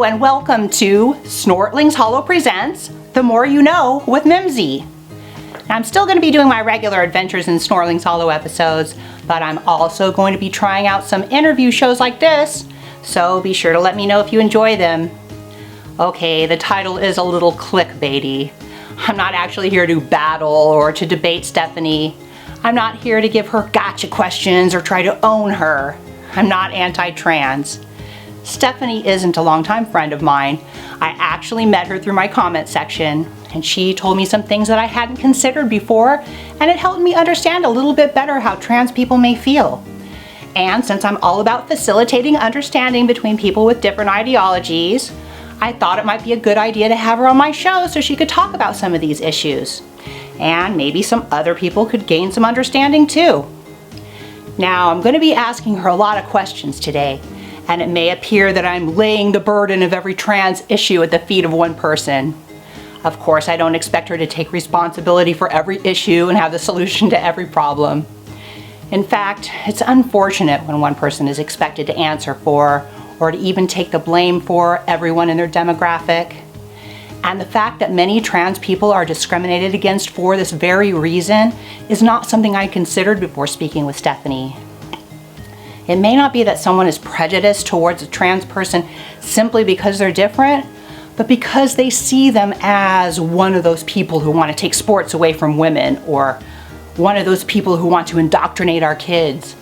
Hello and welcome to Snortlings Hollow Presents The More You Know with Mimzi. I'm still going to be doing my regular Adventures in Snortlings Hollow episodes, but I'm also going to be trying out some interview shows like this, so be sure to let me know if you enjoy them. Okay, the title is a little clickbaity. I'm not actually here to battle or to debate Stephanie. I'm not here to give her gotcha questions or try to own her. I'm not anti-trans. Stephanie isn't a longtime friend of mine. I actually met her through my comment section, and she told me some things that I hadn't considered before, and it helped me understand a little bit better how trans people may feel. And since I'm all about facilitating understanding between people with different ideologies, I thought it might be a good idea to have her on my show so she could talk about some of these issues. And maybe some other people could gain some understanding too. Now, I'm going to be asking her a lot of questions today, and it may appear that I'm laying the burden of every trans issue at the feet of one person. Of course, I don't expect her to take responsibility for every issue and have the solution to every problem. In fact, it's unfortunate when one person is expected to answer for, or to even take the blame for, everyone in their demographic. And the fact that many trans people are discriminated against for this very reason is not something I considered before speaking with Stephanie. It may not be that someone is prejudiced towards a trans person simply because they're different, but because they see them as one of those people who want to take sports away from women, or one of those people who want to indoctrinate our kids.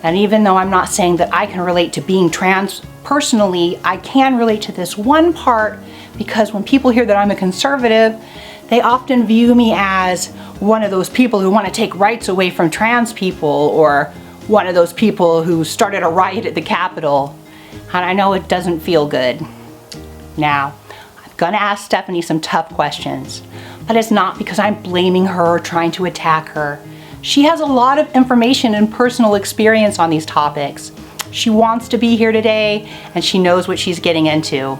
And even though I'm not saying that I can relate to being trans personally, I can relate to this one part because when people hear that I'm a conservative, they often view me as one of those people who want to take rights away from trans people, or one of those people who started a riot at the Capitol. And I know it doesn't feel good. Now, I'm gonna ask Stephanie some tough questions, but it's not because I'm blaming her or trying to attack her. She has a lot of information and personal experience on these topics. She wants to be here today, and she knows what she's getting into.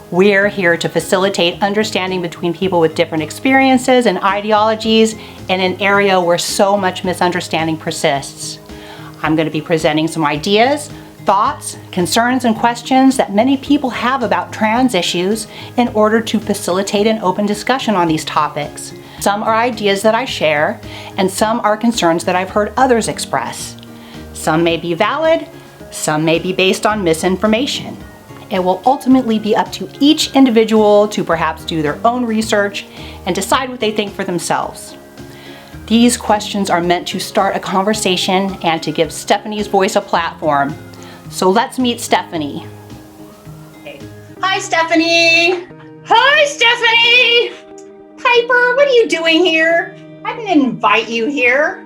We're here to facilitate understanding between people with different experiences and ideologies in an area where so much misunderstanding persists. I'm going to be presenting some ideas, thoughts, concerns, and questions that many people have about trans issues in order to facilitate an open discussion on these topics. Some are ideas that I share, and some are concerns that I've heard others express. Some may be valid, some may be based on misinformation. It will ultimately be up to each individual to perhaps do their own research and decide what they think for themselves. These questions are meant to start a conversation and to give Stephanie's voice a platform. So let's meet Stephanie. Okay. Hi, Stephanie. Hi, Stephanie. Piper, what are you doing here? I didn't invite you here.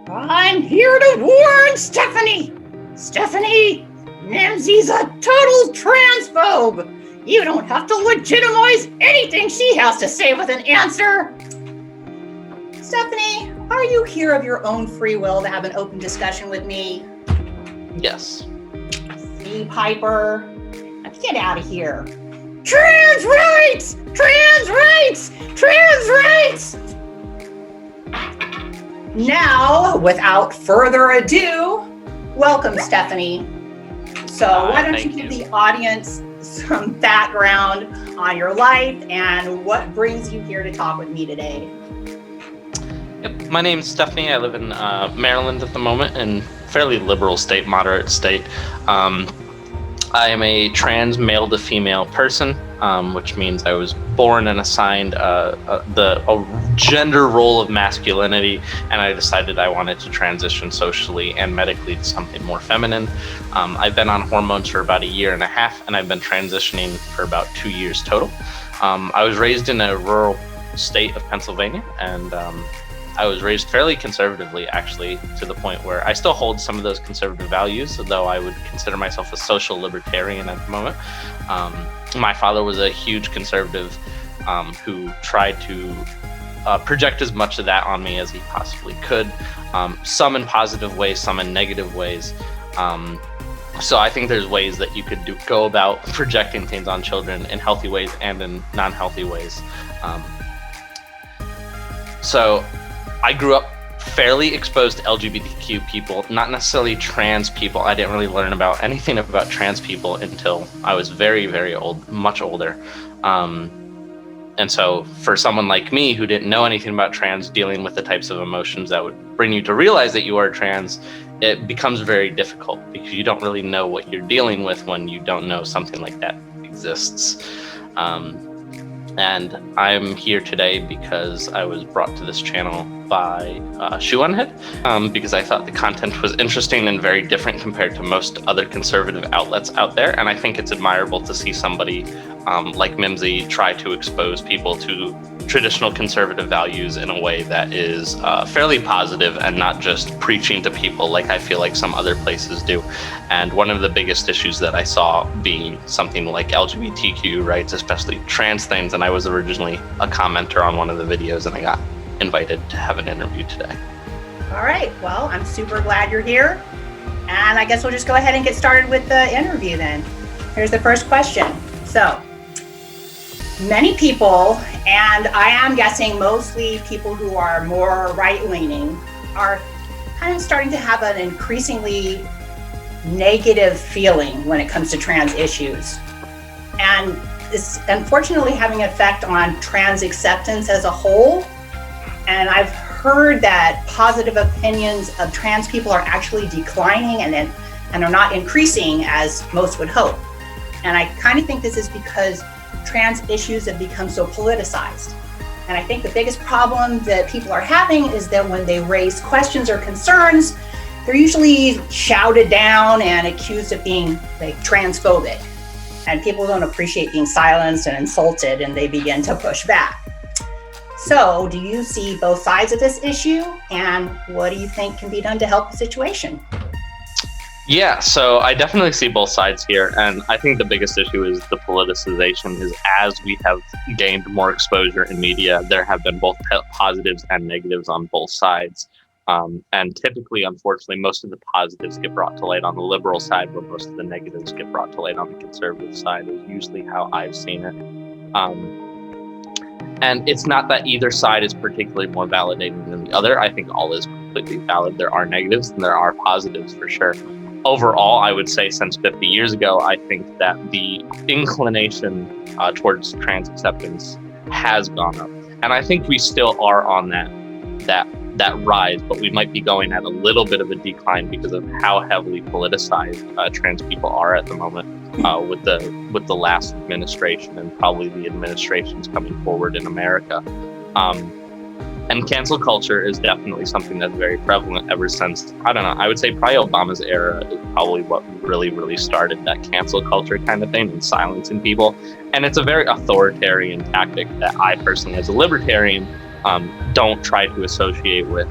I'm here to warn Stephanie. Stephanie, Mimzi's a total transphobe. You don't have to legitimize anything she has to say with an answer. Stephanie, are you here of your own free will to have an open discussion with me? Yes. See, Piper, now get out of here. Trans rights! Trans rights! Trans rights! Now, without further ado, welcome, Stephanie. So why don't you give the audience some background on your life and what brings you here to talk with me today? Yep. My name's Stephanie. I live in Maryland at the moment, in fairly liberal state, moderate state. I am a trans male to female person, which means I was born and assigned a gender role of masculinity, and I decided I wanted to transition socially and medically to something more feminine. I've been on hormones for about 1.5 years, and I've been transitioning for about 2 years total. I was raised in a rural state of Pennsylvania, and I was raised fairly conservatively, actually, to the point where I still hold some of those conservative values, though I would consider myself a social libertarian at the moment. My father was a huge conservative who tried to project as much of that on me as he possibly could, some in positive ways, some in negative ways. So I think there's ways that you could go about projecting things on children in healthy ways and in non-healthy ways. So I grew up fairly exposed to LGBTQ people, not necessarily trans people. I didn't really learn about anything about trans people until I was very, very old, much older. And so for someone like me who didn't know anything about trans, dealing with the types of emotions that would bring you to realize that you are trans, it becomes very difficult because you don't really know what you're dealing with when you don't know something like that exists. And I'm here today because I was brought to this channel by Showdown, because I thought the content was interesting and very different compared to most other conservative outlets out there. And I think it's admirable to see somebody like Mimzi try to expose people to traditional conservative values in a way that is fairly positive and not just preaching to people like I feel like some other places do. And one of the biggest issues that I saw being something like LGBTQ rights, especially trans things, and I was originally a commenter on one of the videos and I got invited to have an interview today. All right, well, I'm super glad you're here. And I guess we'll just go ahead and get started with the interview then. Here's the first question. So, many people, and I am guessing mostly people who are more right-leaning, are kind of starting to have an increasingly negative feeling when it comes to trans issues. And it's unfortunately having an effect on trans acceptance as a whole. And I've heard that positive opinions of trans people are actually declining and are not increasing as most would hope. And I kind of think this is because trans issues have become so politicized. And I think the biggest problem that people are having is that when they raise questions or concerns, they're usually shouted down and accused of being like transphobic. And people don't appreciate being silenced and insulted, and they begin to push back. So, do you see both sides of this issue, and what do you think can be done to help the situation? Yeah, so I definitely see both sides here, and I think the biggest issue is the politicization. Is as we have gained more exposure in media, there have been both positives and negatives on both sides. And typically, unfortunately, most of the positives get brought to light on the liberal side, but most of the negatives get brought to light on the conservative side, is usually how I've seen it. And it's not that either side is particularly more validating than the other. I think all is completely valid. There are negatives and there are positives for sure. Overall, I would say since 50 years ago, I think that the inclination towards trans acceptance has gone up. And I think we still are on that rise, but we might be going at a little bit of a decline because of how heavily politicized trans people are at the moment with the last administration and probably the administrations coming forward in America. And cancel culture is definitely something that's very prevalent ever since, I don't know, I would say probably Obama's era is probably what really, really started that cancel culture kind of thing and silencing people. And it's a very authoritarian tactic that I personally, as a libertarian, don't try to associate with.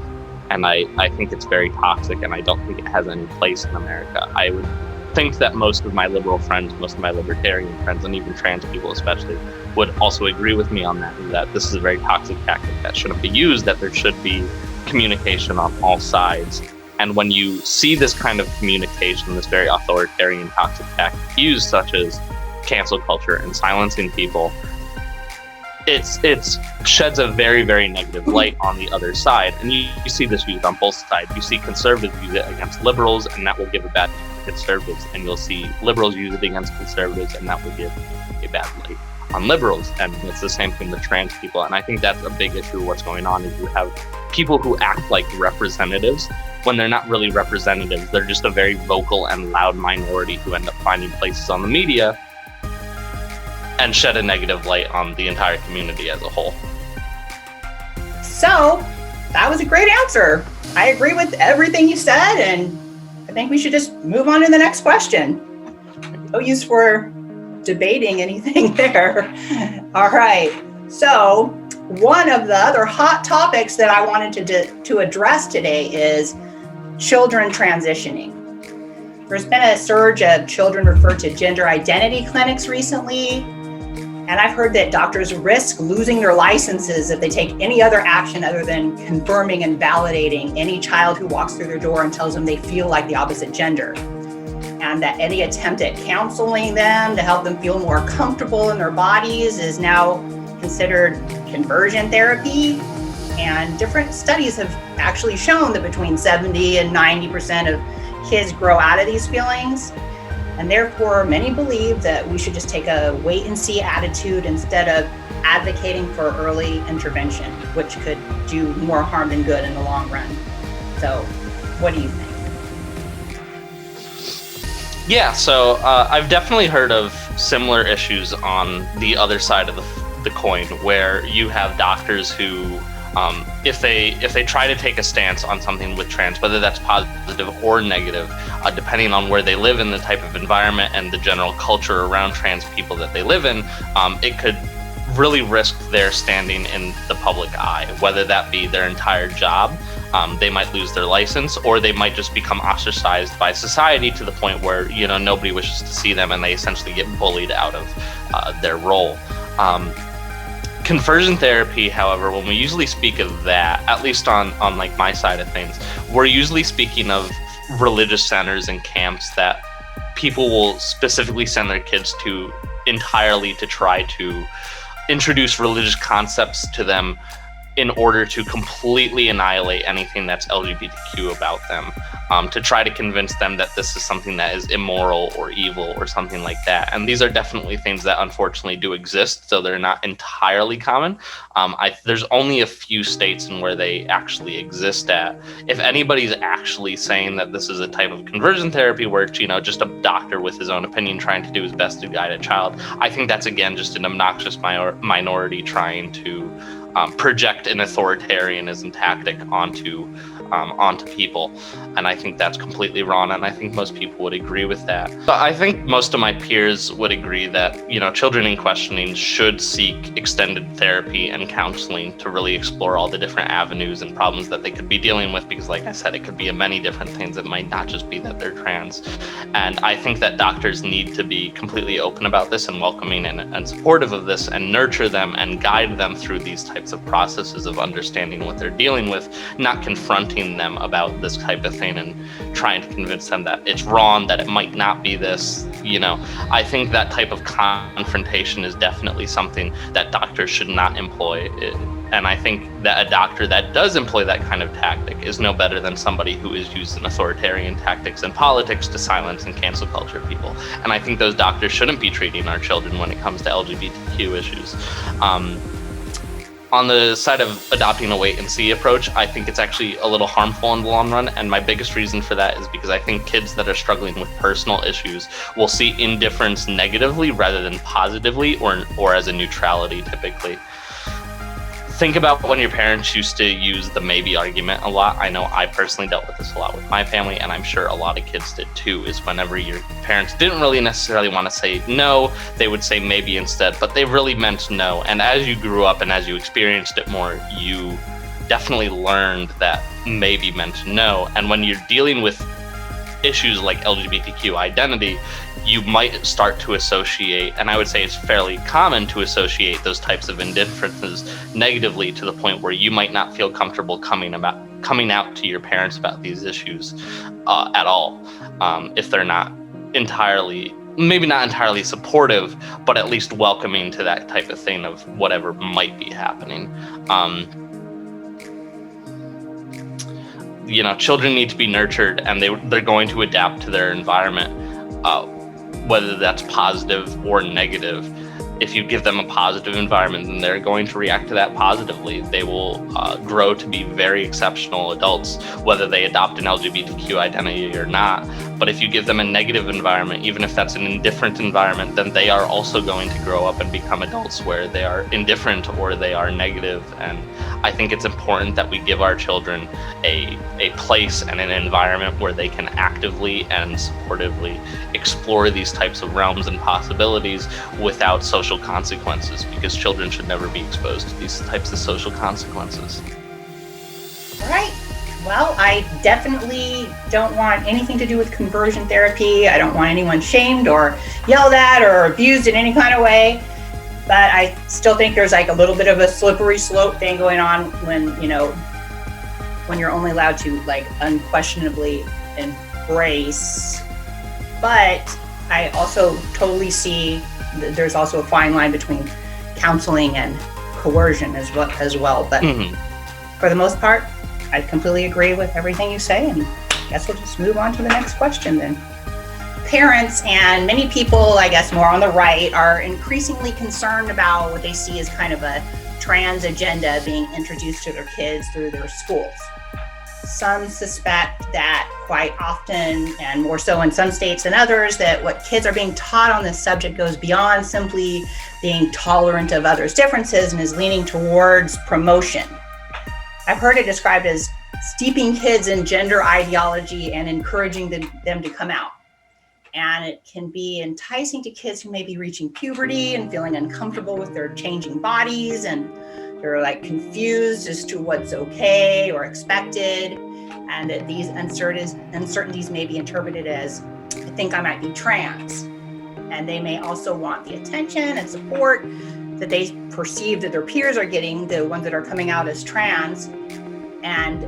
And I think it's very toxic, and I don't think it has any place in America. I would think that most of my liberal friends, most of my libertarian friends, and even trans people especially, would also agree with me on that this is a very toxic tactic that shouldn't be used, that there should be communication on all sides. And when you see this kind of communication, this very authoritarian, toxic tactic used, such as cancel culture and silencing people, it sheds a very, very negative light on the other side. And you see this used on both sides. You see conservatives use it against liberals, and that will give a bad light to conservatives. And you'll see liberals use it against conservatives, and that will give a bad light on liberals. And it's the same thing with trans people. And I think that's a big issue. What's going on is you have people who act like representatives when they're not really representatives. They're just a very vocal and loud minority who end up finding places on the media and shed a negative light on the entire community as a whole. So, that was a great answer. I agree with everything you said, and I think we should just move on to the next question. No use for debating anything there. All right, so one of the other hot topics that I wanted to address today is children transitioning. There's been a surge of children referred to gender identity clinics recently, and I've heard that doctors risk losing their licenses if they take any other action other than confirming and validating any child who walks through their door and tells them they feel like the opposite gender. And that any attempt at counseling them to help them feel more comfortable in their bodies is now considered conversion therapy. And different studies have actually shown that between 70 and 90% of kids grow out of these feelings. And therefore, many believe that we should just take a wait and see attitude instead of advocating for early intervention, which could do more harm than good in the long run. So, what do you think? Yeah, so I've definitely heard of similar issues on the other side of the coin, where you have doctors who, if they try to take a stance on something with trans, whether that's positive or negative, depending on where they live in the type of environment and the general culture around trans people that they live in, it could really risk their standing in the public eye, whether that be their entire job. They might lose their license, or they might just become ostracized by society to the point where, nobody wishes to see them and they essentially get bullied out of their role. Conversion therapy, however, when we usually speak of that, at least on like my side of things, we're usually speaking of religious centers and camps that people will specifically send their kids to entirely to try to introduce religious concepts to them in order to completely annihilate anything that's LGBTQ about them, to try to convince them that this is something that is immoral or evil or something like that. And these are definitely things that unfortunately do exist, so they're not entirely common. There's only a few states in where they actually exist at. If anybody's actually saying that this is a type of conversion therapy where it's, just a doctor with his own opinion trying to do his best to guide a child, I think that's, again, just an obnoxious minority trying to project an authoritarianism tactic onto people, and I think that's completely wrong, and I think most people would agree with that. But I think most of my peers would agree that children in questioning should seek extended therapy and counseling to really explore all the different avenues and problems that they could be dealing with, because like I said, it could be many different things. It might not just be that they're trans, and I think that doctors need to be completely open about this and welcoming and supportive of this, and nurture them and guide them through these types of processes of understanding what they're dealing with, not confronting them about this type of thing and trying to convince them that it's wrong, that it might not be this. I think that type of confrontation is definitely something that doctors should not employ. And I think that a doctor that does employ that kind of tactic is no better than somebody who is using authoritarian tactics and politics to silence and cancel culture people. And I think those doctors shouldn't be treating our children when it comes to LGBTQ issues. On the side of adopting a wait-and-see approach, I think it's actually a little harmful in the long run, and my biggest reason for that is because I think kids that are struggling with personal issues will see indifference negatively rather than positively, or as a neutrality typically. Think about when your parents used to use the maybe argument a lot. I know I personally dealt with this a lot with my family, and I'm sure a lot of kids did too, is whenever your parents didn't really necessarily want to say no, they would say maybe instead, but they really meant no. And as you grew up and as you experienced it more, you definitely learned that maybe meant no. And when you're dealing with issues like LGBTQ identity, you might start to associate, and I would say it's fairly common to associate those types of indifferences negatively, to the point where you might not feel comfortable coming out to your parents about these issues at all, if they're not entirely, maybe not entirely supportive, but at least welcoming to that type of thing of whatever might be happening. Children need to be nurtured, and they're going to adapt to their environment, whether that's positive or negative. If you give them a positive environment, then they're going to react to that positively. They will grow to be very exceptional adults, whether they adopt an LGBTQ identity or not. But if you give them a negative environment, even if that's an indifferent environment, then they are also going to grow up and become adults where they are indifferent or they are negative. And I think it's important that we give our children a place and an environment where they can actively and supportively explore these types of realms and possibilities without social consequences, because children should never be exposed to these types of social consequences. All right. Well, I definitely don't want anything to do with conversion therapy. I don't want anyone shamed or yelled at or abused in any kind of way. But I still think there's like a little bit of a slippery slope thing going on when you're only allowed to like unquestionably embrace. But I also totally see there's also a fine line between counseling and coercion as well. But for the most part, I completely agree with everything you say, and I guess we'll just move on to the next question then. Parents and many people, I guess more on the right, are increasingly concerned about what they see as kind of a trans agenda being introduced to their kids through their schools. Some suspect that quite often, and more so in some states than others, that what kids are being taught on this subject goes beyond simply being tolerant of others' differences and is leaning towards promotion. I've heard it described as steeping kids in gender ideology and encouraging them to come out. And it can be enticing to kids who may be reaching puberty and feeling uncomfortable with their changing bodies, and they're like confused as to what's okay or expected, and that these uncertainties may be interpreted as, I think I might be trans. And they may also want the attention and support that they perceive that their peers are getting, the ones that are coming out as trans. And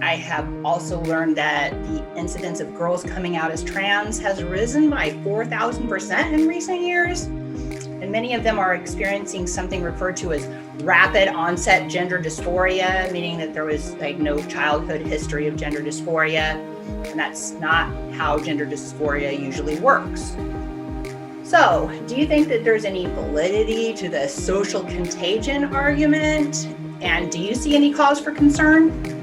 I have also learned that the incidence of girls coming out as trans has risen by 4,000% in recent years. And many of them are experiencing something referred to as rapid onset gender dysphoria, meaning that there was like no childhood history of gender dysphoria. And that's not how gender dysphoria usually works. So, do you think that there's any validity to the social contagion argument? And do you see any cause for concern?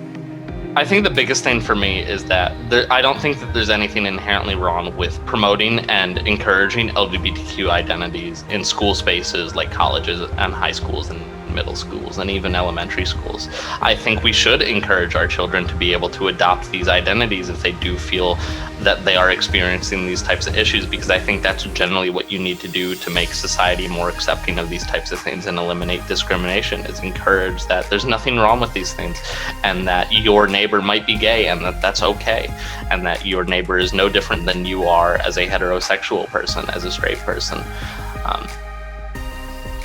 I think the biggest thing for me is that I don't think that there's anything inherently wrong with promoting and encouraging LGBTQ identities in school spaces like colleges and high schools and middle schools and even elementary schools. I think we should encourage our children to be able to adopt these identities if they do feel that they are experiencing these types of issues, because I think that's generally what you need to do to make society more accepting of these types of things and eliminate discrimination, is encourage that there's nothing wrong with these things, and that your neighbor might be gay and that that's okay, and that your neighbor is no different than you are as a heterosexual person, as a straight person.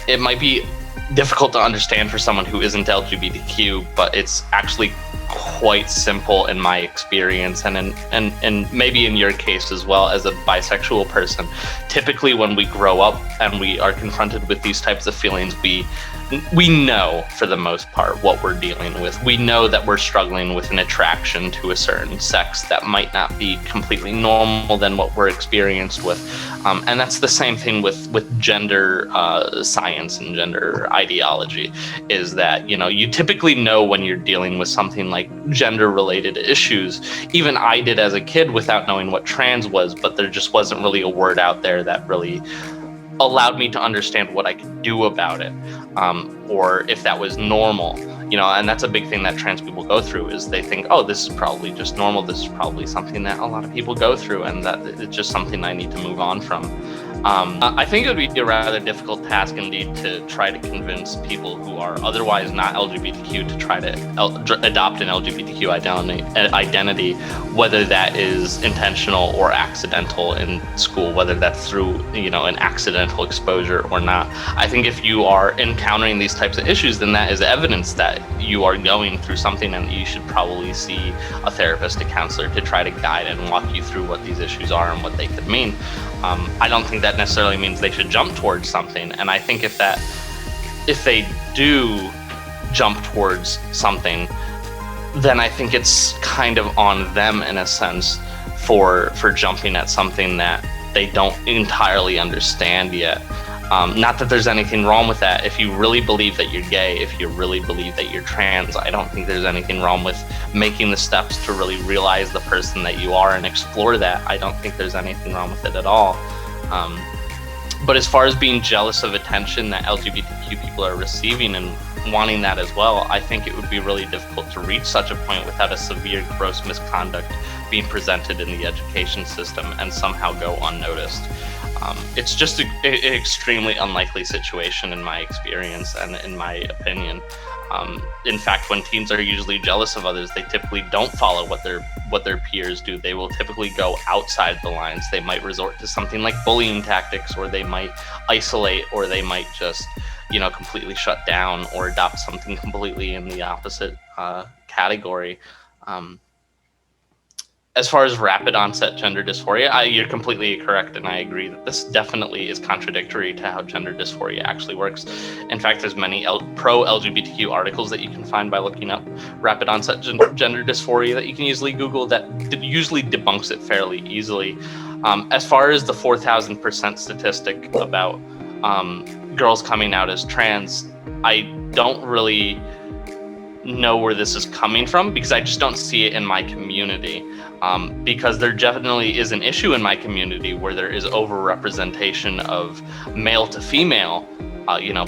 It might be difficult to understand for someone who isn't LGBTQ, but it's actually quite simple in my experience, and maybe in your case as well as a bisexual person. Typically when we grow up and we are confronted with these types of feelings, we know for the most part what we're dealing with. We know that we're struggling with an attraction to a certain sex that might not be completely normal than what we're experienced with. And that's the same thing with gender science and gender ideology, is that, you typically know when you're dealing with something like gender related issues. Even I did as a kid without knowing what trans was, but there just wasn't really a word out there that really allowed me to understand what I could do about it, or if that was normal, and that's a big thing that trans people go through, is they think, oh, this is probably just normal. This is probably something that a lot of people go through, and that it's just something I need to move on from. I think it would be a rather difficult task indeed to try to convince people who are otherwise not LGBTQ to try to adopt an LGBTQ identity, whether that is intentional or accidental in school, whether that's through an accidental exposure or not. I think if you are encountering these types of issues, then that is evidence that you are going through something, and you should probably see a therapist, a counselor, to try to guide and walk you through what these issues are and what they could mean. I don't think that necessarily means they should jump towards something, and I think if they do jump towards something, then I think it's kind of on them in a sense for jumping at something that they don't entirely understand yet. Not that there's anything wrong with that. If you really believe that you're gay, if you really believe that you're trans, I don't think there's anything wrong with making the steps to really realize the person that you are and explore that. I don't think there's anything wrong with it at all. But as far as being jealous of attention that LGBTQ people are receiving and wanting that as well, I think it would be really difficult to reach such a point without a severe gross misconduct being presented in the education system and somehow go unnoticed. It's just an extremely unlikely situation in my experience and in my opinion. In fact, when teens are usually jealous of others, they typically don't follow what their peers do. They will typically go outside the lines. They might resort to something like bullying tactics, or they might isolate, or they might just, completely shut down or adopt something completely in the opposite category. As far as rapid onset gender dysphoria, you're completely correct, and I agree that this definitely is contradictory to how gender dysphoria actually works. In fact, there's many pro-LGBTQ articles that you can find by looking up rapid onset gender dysphoria that you can easily Google that usually debunks it fairly easily. As far as the 4,000% statistic about girls coming out as trans, I don't really know where this is coming from because I just don't see it in my community. Because there definitely is an issue in my community where there is overrepresentation of male to female,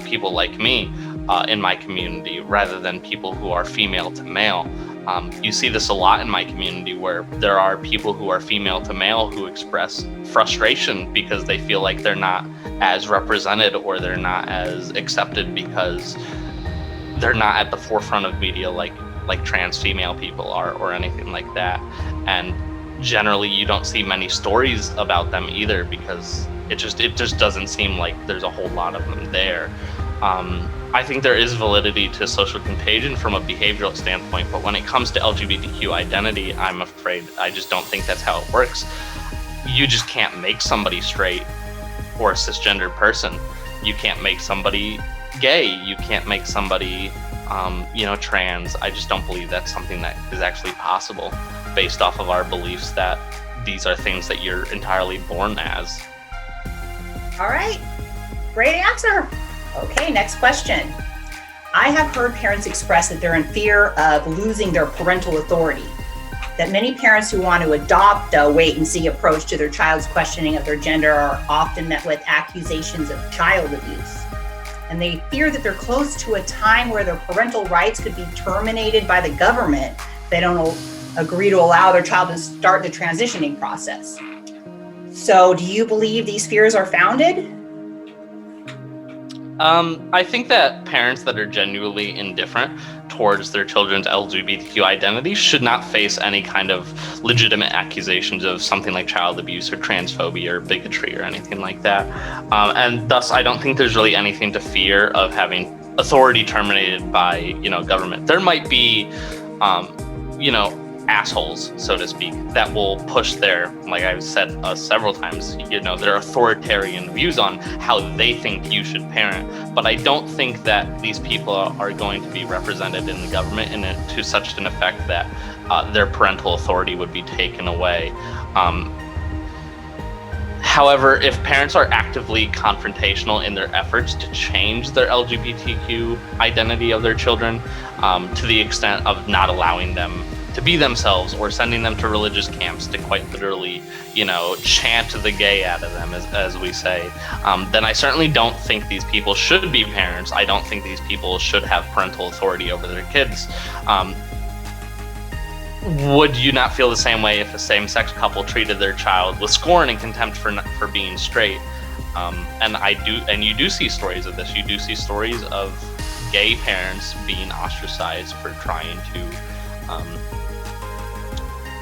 people like me in my community rather than people who are female to male. You see this a lot in my community where there are people who are female to male who express frustration because they feel like they're not as represented or they're not as accepted because they're not at the forefront of media like trans female people are or anything like that. And generally you don't see many stories about them either because it just doesn't seem like there's a whole lot of them there. I think there is validity to social contagion from a behavioral standpoint, but when it comes to LGBTQ identity, I'm afraid I just don't think that's how it works. You just can't make somebody straight or a cisgender person. You can't make somebody gay. You can't make somebody trans. I just don't believe that's something that is actually possible based off of our beliefs that these are things that you're entirely born as. All right, great answer. Okay, next question. I have heard parents express that they're in fear of losing their parental authority, that many parents who want to adopt a wait-and-see approach to their child's questioning of their gender are often met with accusations of child abuse. And they fear that they're close to a time where their parental rights could be terminated by the government if they don't agree to allow their child to start the transitioning process. So do you believe these fears are founded? I think that parents that are genuinely indifferent towards their children's LGBTQ identity should not face any kind of legitimate accusations of something like child abuse or transphobia or bigotry or anything like that. And thus, I don't think there's really anything to fear of having authority terminated by, government. There might be, assholes, so to speak, that will push their, like I've said several times, their authoritarian views on how they think you should parent. But I don't think that these people are going to be represented in the government to such an effect that their parental authority would be taken away. However, if parents are actively confrontational in their efforts to change their LGBTQ identity of their children, to the extent of not allowing them to be themselves or sending them to religious camps to quite literally, chant the gay out of them, as we say, then I certainly don't think these people should be parents. I don't think these people should have parental authority over their kids. Would you not feel the same way if a same-sex couple treated their child with scorn and contempt for being straight? And you do see stories of this. You do see stories of gay parents being ostracized for trying to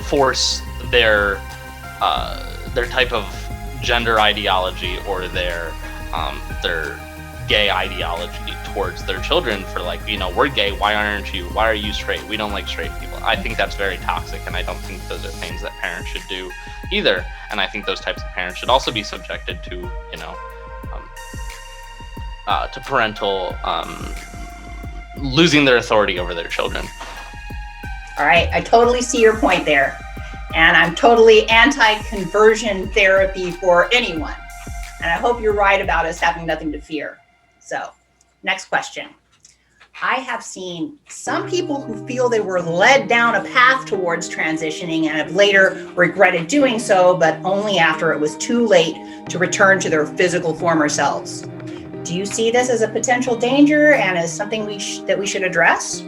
force their type of gender ideology or their gay ideology towards their children for we're gay, why aren't you? Why are you straight? We don't like straight people. I think that's very toxic, and I don't think those are things that parents should do either. And I think those types of parents should also be subjected to, to parental losing their authority over their children. All right, I totally see your point there. And I'm totally anti-conversion therapy for anyone. And I hope you're right about us having nothing to fear. So, next question. I have seen some people who feel they were led down a path towards transitioning and have later regretted doing so, but only after it was too late to return to their physical former selves. Do you see this as a potential danger and as something that we should address?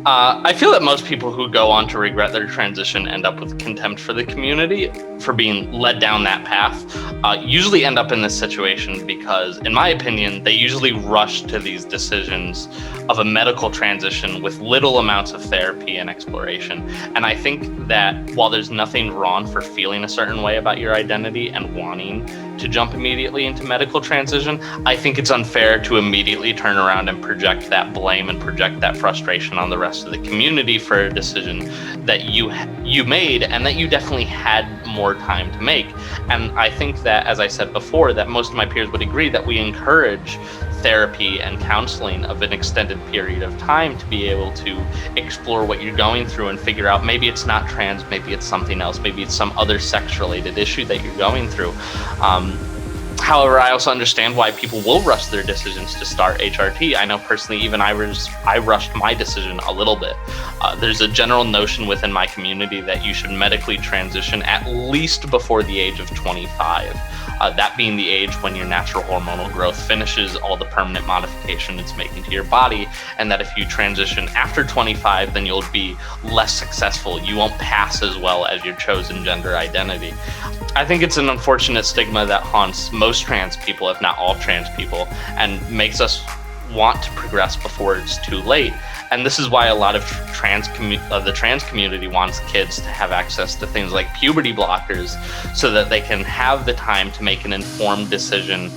I feel that most people who go on to regret their transition end up with contempt for the community for being led down that path. Usually end up in this situation because, in my opinion, they usually rush to these decisions of a medical transition with little amounts of therapy and exploration. And I think that while there's nothing wrong for feeling a certain way about your identity and wanting to jump immediately into medical transition, I think it's unfair to immediately turn around and project that blame and project that frustration on the rest of the community for a decision that you made and that you definitely had more time to make. And I think that, as I said before, that most of my peers would agree that we encourage therapy and counseling of an extended period of time to be able to explore what you're going through and figure out maybe it's not trans, maybe it's something else, maybe it's some other sex-related issue that you're going through. However, I also understand why people will rush their decisions to start HRT. I know personally, even I rushed my decision a little bit. There's a general notion within my community that you should medically transition at least before the age of 25. That being the age when your natural hormonal growth finishes all the permanent modification it's making to your body, and that if you transition after 25, then you'll be less successful. You won't pass as well as your chosen gender identity. I think it's an unfortunate stigma that haunts most trans people, if not all trans people, and makes us want to progress before it's too late. And this is why a lot of the trans community wants kids to have access to things like puberty blockers so that they can have the time to make an informed decision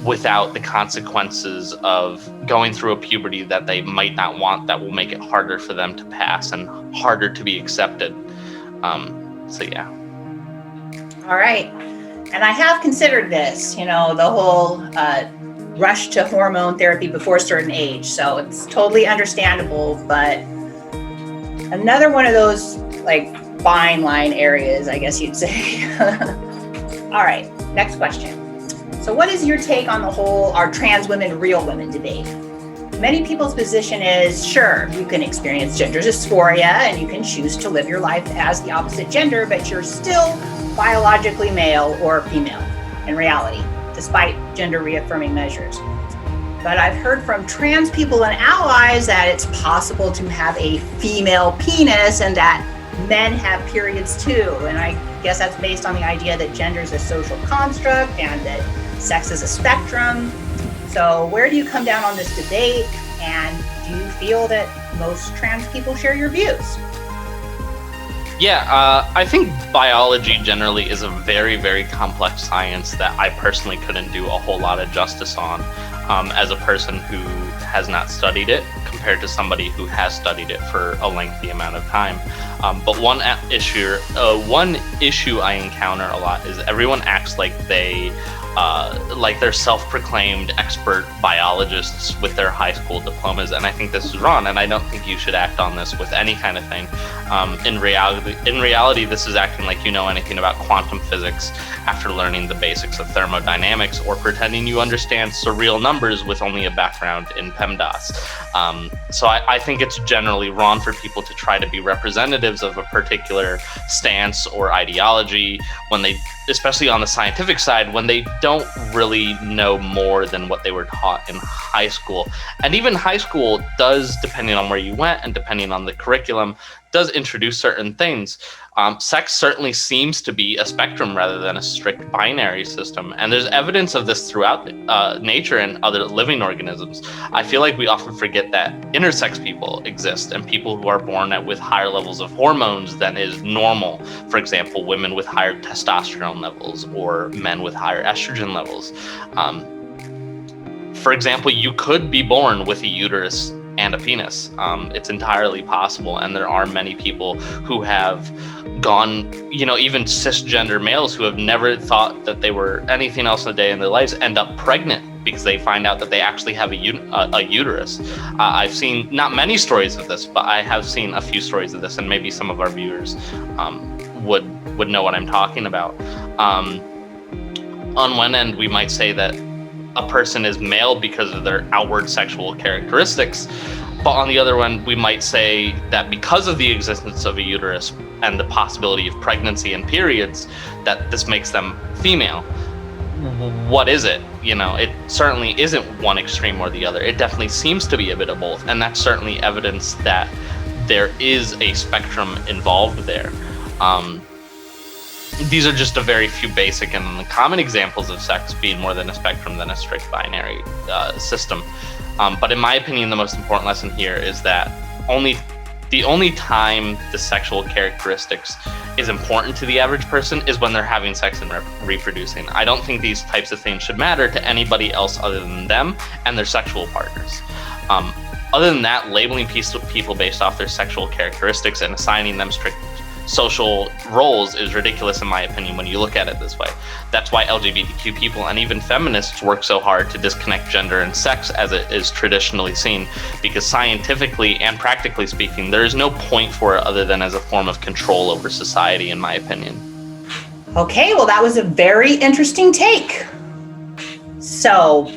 without the consequences of going through a puberty that they might not want, that will make it harder for them to pass and harder to be accepted. So yeah. All right. And I have considered this, the whole rush to hormone therapy before a certain age. So it's totally understandable, but another one of those like fine line areas, I guess you'd say. All right, next question. So what is your take on the whole "are trans women real women" debate? Many people's position is, sure, you can experience gender dysphoria and you can choose to live your life as the opposite gender, but you're still biologically male or female in reality, despite gender reaffirming measures. But I've heard from trans people and allies that it's possible to have a female penis and that men have periods too. And I guess that's based on the idea that gender is a social construct and that sex is a spectrum. So where do you come down on this debate? And do you feel that most trans people share your views? Yeah, I think biology generally is a very, very complex science that I personally couldn't do a whole lot of justice on as a person who has not studied it compared to somebody who has studied it for a lengthy amount of time. But one issue I encounter a lot is everyone acts like they're self-proclaimed expert biologists with their high school diplomas, and I think this is wrong, and I don't think you should act on this with any kind of thing. In reality, this is acting like you know anything about quantum physics after learning the basics of thermodynamics, or pretending you understand surreal numbers with only a background in PEMDAS. So I think it's generally wrong for people to try to be representatives of a particular stance or ideology when they, especially on the scientific side, when they don't really know more than what they were taught in high school. And even high school does, depending on where you went and depending on the curriculum, does introduce certain things. Sex certainly seems to be a spectrum rather than a strict binary system. And there's evidence of this throughout nature and other living organisms. I feel like we often forget that intersex people exist and people who are born with higher levels of hormones than is normal. For example, women with higher testosterone levels or men with higher estrogen levels. For example, you could be born with a uterus and a penis. It's entirely possible, and there are many people who have gone, even cisgender males who have never thought that they were anything else in a day in their lives end up pregnant because they find out that they actually have a uterus. I've seen not many stories of this, but I have seen a few stories of this, and maybe some of our viewers would know what I'm talking about. On one end, we might say that a person is male because of their outward sexual characteristics, but on the other one, we might say that because of the existence of a uterus and the possibility of pregnancy and periods, that this makes them female. What is it? It certainly isn't one extreme or the other. It definitely seems to be a bit of both, and that's certainly evidence that there is a spectrum involved there. These are just a very few basic and common examples of sex being more than a spectrum than a strict binary system. But in my opinion, the most important lesson here is that only The only time the sexual characteristics is important to the average person is when they're having sex and reproducing. I don't think these types of things should matter to anybody else other than them and their sexual partners. Other than that, labeling people based off their sexual characteristics and assigning them strict social roles is ridiculous in my opinion when you look at it this way. That's why LGBTQ people and even feminists work so hard to disconnect gender and sex as it is traditionally seen, because scientifically and practically speaking, there is no point for it other than as a form of control over society, in my opinion. Okay, well, that was a very interesting take. So,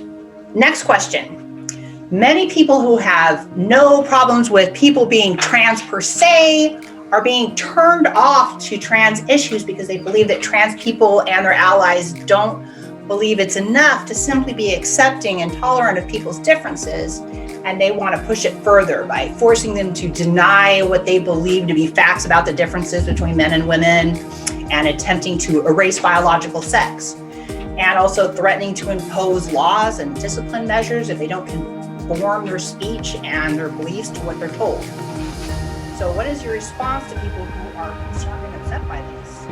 next question. Many people who have no problems with people being trans per se are being turned off to trans issues because they believe that trans people and their allies don't believe it's enough to simply be accepting and tolerant of people's differences, and they want to push it further by forcing them to deny what they believe to be facts about the differences between men and women, and attempting to erase biological sex, and also threatening to impose laws and discipline measures if they don't conform their speech and their beliefs to what they're told. So what is your response to people who are concerned and upset by this?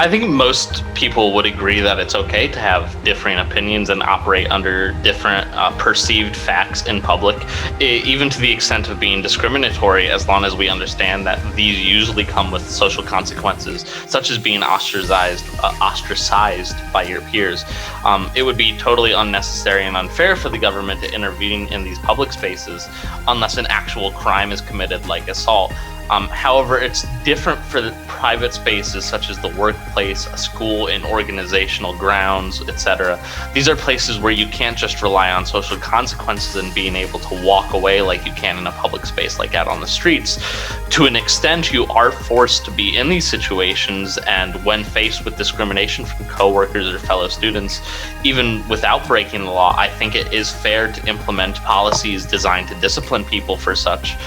I think most people would agree that it's okay to have differing opinions and operate under different perceived facts in public, even to the extent of being discriminatory, as long as we understand that these usually come with social consequences, such as being ostracized by your peers. It would be totally unnecessary and unfair for the government to intervene in these public spaces unless an actual crime is committed, like assault. However, it's different for the private spaces such as the workplace, a school, and organizational grounds, etc. These are places where you can't just rely on social consequences and being able to walk away like you can in a public space like out on the streets. To an extent, you are forced to be in these situations, and when faced with discrimination from coworkers or fellow students, even without breaking the law, I think it is fair to implement policies designed to discipline people for such.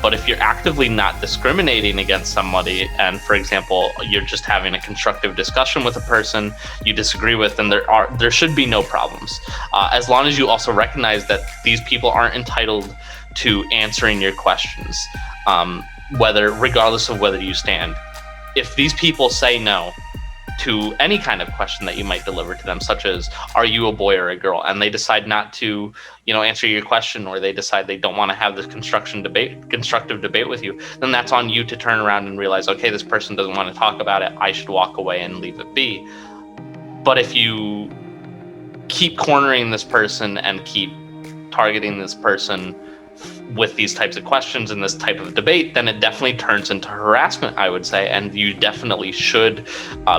But if you're actively not discriminating against somebody, and for example, you're just having a constructive discussion with a person you disagree with, then there should be no problems. As long as you also recognize that these people aren't entitled to answering your questions, regardless of whether you stand. If these people say no to any kind of question that you might deliver to them, such as, are you a boy or a girl? And they decide not to, answer your question, or they decide they don't want to have this constructive debate with you, then that's on you to turn around and realize, okay, this person doesn't want to talk about it. I should walk away and leave it be. But if you keep cornering this person and keep targeting this person with these types of questions and this type of debate, then it definitely turns into harassment, I would say, and you definitely should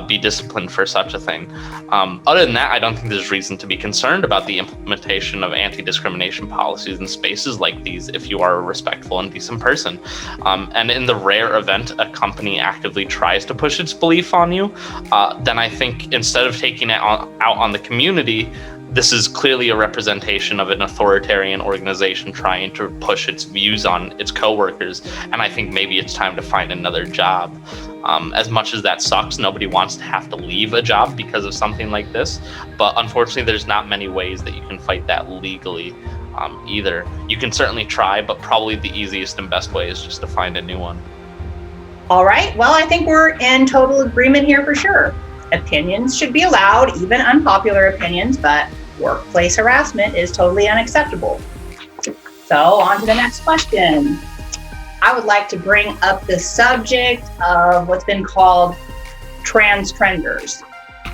be disciplined for such a thing. Other than that, I don't think there's reason to be concerned about the implementation of anti-discrimination policies in spaces like these if you are a respectful and decent person. And in the rare event a company actively tries to push its belief on you, then I think instead of taking it out on the community, this is clearly a representation of an authoritarian organization trying to push its views on its coworkers, and I think maybe it's time to find another job. As much as that sucks, nobody wants to have to leave a job because of something like this, but unfortunately there's not many ways that you can fight that legally either. You can certainly try, but probably the easiest and best way is just to find a new one. All right, well, I think we're in total agreement here for sure. Opinions should be allowed, even unpopular opinions, but workplace harassment is totally unacceptable. So on to the next question. I would like to bring up the subject of what's been called transgenders.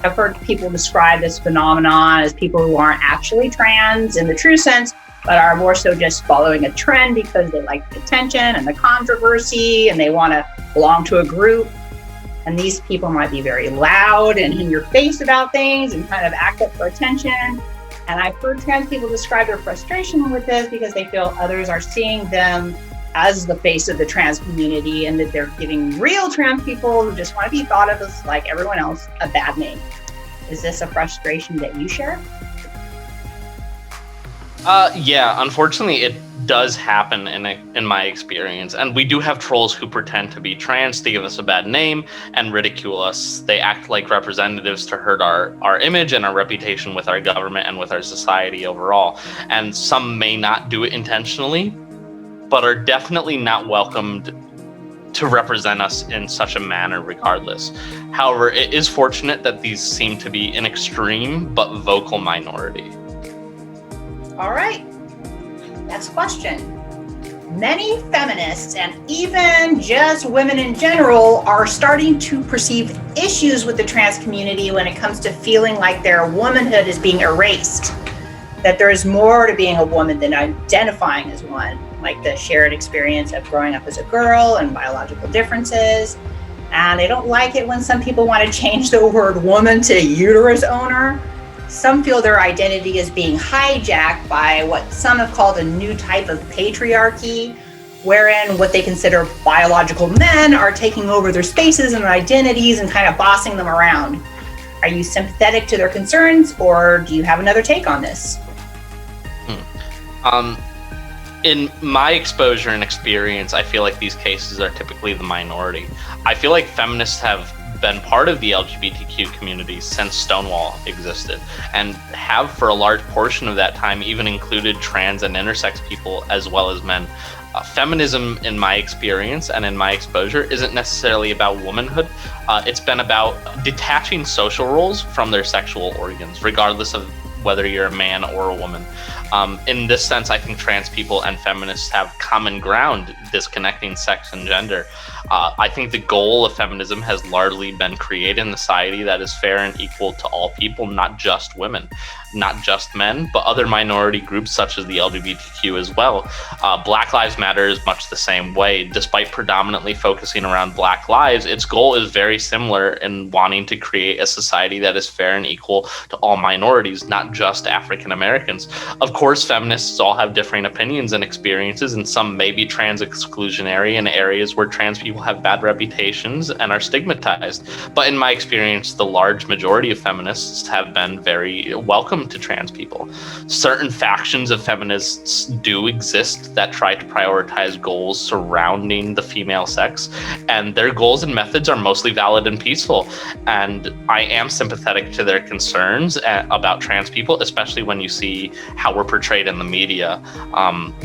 I've heard people describe this phenomenon as people who aren't actually trans in the true sense, but are more so just following a trend because they like the attention and the controversy and they want to belong to a group. And these people might be very loud and in your face about things and kind of act up for attention. And I've heard trans people describe their frustration with this because they feel others are seeing them as the face of the trans community, and that they're giving real trans people who just want to be thought of as like everyone else a bad name. Is this a frustration that you share? Yeah, unfortunately it does happen in my experience, and we do have trolls who pretend to be trans to give us a bad name and ridicule us. They act like representatives to hurt our image and our reputation with our government and with our society overall. And some may not do it intentionally, but are definitely not welcomed to represent us in such a manner regardless. However, it is fortunate that these seem to be an extreme but vocal minority. All right. Next question. Many feminists and even just women in general are starting to perceive issues with the trans community when it comes to feeling like their womanhood is being erased, that there is more to being a woman than identifying as one, like the shared experience of growing up as a girl and biological differences. And they don't like it when some people want to change the word woman to uterus owner. Some feel their identity is being hijacked by what some have called a new type of patriarchy, wherein what they consider biological men are taking over their spaces and identities and kind of bossing them around. Are you sympathetic to their concerns, or do you have another take on this? In my exposure and experience, I feel like these cases are typically the minority. I feel like feminists have been part of the LGBTQ community since Stonewall existed, and have for a large portion of that time even included trans and intersex people as well as men. Feminism, in my experience and in my exposure, isn't necessarily about womanhood. It's been about detaching social roles from their sexual organs, regardless of whether you're a man or a woman. In this sense, I think trans people and feminists have common ground disconnecting sex and gender. I think the goal of feminism has largely been creating a society that is fair and equal to all people, not just women, not just men, but other minority groups such as the LGBTQ as well. Black Lives Matter is much the same way. Despite predominantly focusing around Black lives, its goal is very similar in wanting to create a society that is fair and equal to all minorities, not just African Americans. Of course, feminists all have differing opinions and experiences, and some may be trans exclusionary in areas where trans people have bad reputations and are stigmatized. But in my experience, the large majority of feminists have been very welcome to trans people. Certain factions of feminists do exist that try to prioritize goals surrounding the female sex, and their goals and methods are mostly valid and peaceful. And I am sympathetic to their concerns about trans people, especially when you see how we're portrayed in the media.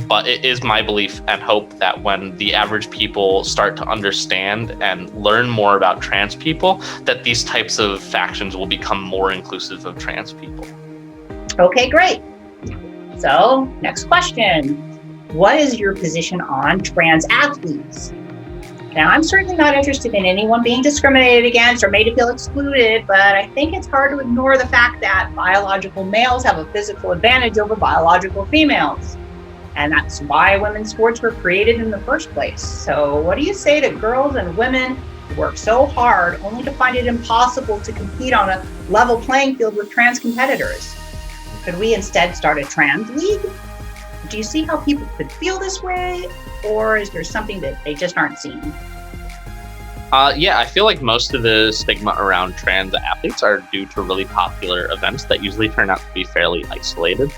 But it is my belief and hope that when the average people start to understand and learn more about trans people, that these types of factions will become more inclusive of trans people. Okay, great. So, next question. What is your position on trans athletes? Now, I'm certainly not interested in anyone being discriminated against or made to feel excluded, but I think it's hard to ignore the fact that biological males have a physical advantage over biological females. And that's why women's sports were created in the first place. So what do you say to girls and women who work so hard only to find it impossible to compete on a level playing field with trans competitors? Could we instead start a trans league? Do you see how people could feel this way? Or is there something that they just aren't seeing? Yeah, I feel like most of the stigma around trans athletes are due to really popular events that usually turn out to be fairly isolated.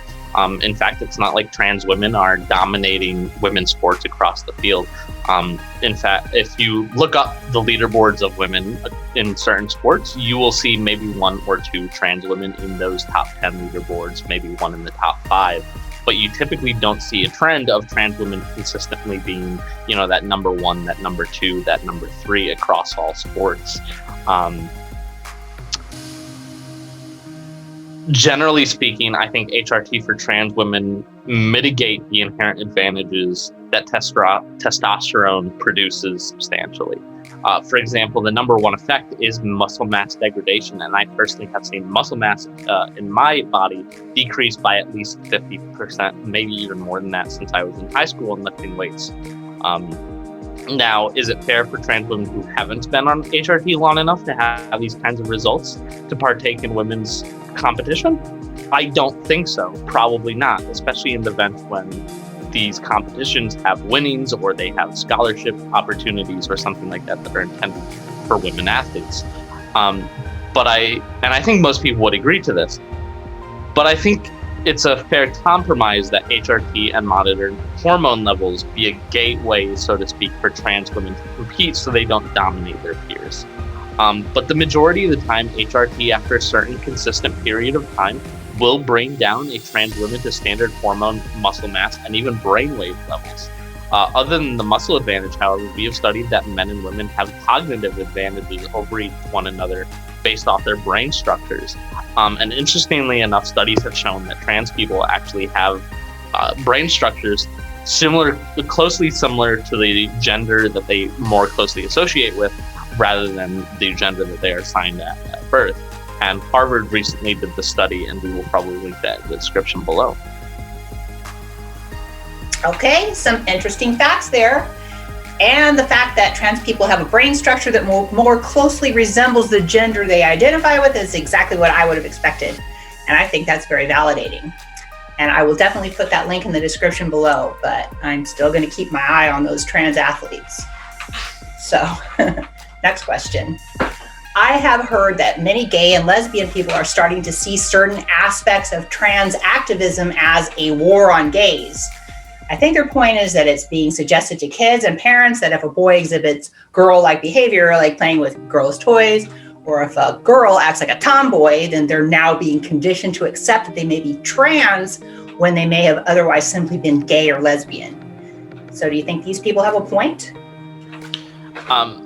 In fact, it's not like trans women are dominating women's sports across the field. In fact, if you look up the leaderboards of women in certain sports, you will see maybe one or two trans women in those top 10 leaderboards, maybe one in the top 5. But you typically don't see a trend of trans women consistently being, that number 1, that number 2, that number 3 across all sports. Generally speaking, I think HRT for trans women mitigate the inherent advantages that testosterone produces substantially. For example, the number one effect is muscle mass degradation, and I personally have seen muscle mass in my body decrease by at least 50%, maybe even more than that, since I was in high school and lifting weights. Now, is it fair for trans women who haven't been on HRT long enough to have these kinds of results to partake in women's competition? I don't think so. Probably not, especially in the event when these competitions have winnings or they have scholarship opportunities or something like that that are intended for women athletes. But I think most people would agree to this. But I think it's a fair compromise that HRT and monitored hormone levels be a gateway, so to speak, for trans women to compete so they don't dominate their peers. But the majority of the time, HRT, after a certain consistent period of time, will bring down a trans woman to standard hormone, muscle mass, and even brainwave levels. Other than the muscle advantage, however, we have studied that men and women have cognitive advantages over one another based off their brain structures. And interestingly enough, studies have shown that trans people actually have brain structures closely similar to the gender that they more closely associate with, rather than the gender that they are assigned at birth. And Harvard recently did the study, and we will probably link that in the description below. Okay, some interesting facts there. And the fact that trans people have a brain structure that more closely resembles the gender they identify with is exactly what I would have expected. And I think that's very validating. And I will definitely put that link in the description below, but I'm still going to keep my eye on those trans athletes. So, next question. I have heard that many gay and lesbian people are starting to see certain aspects of trans activism as a war on gays. I think their point is that it's being suggested to kids and parents that if a boy exhibits girl-like behavior, like playing with girls' toys, or if a girl acts like a tomboy, then they're now being conditioned to accept that they may be trans when they may have otherwise simply been gay or lesbian. So do you think these people have a point?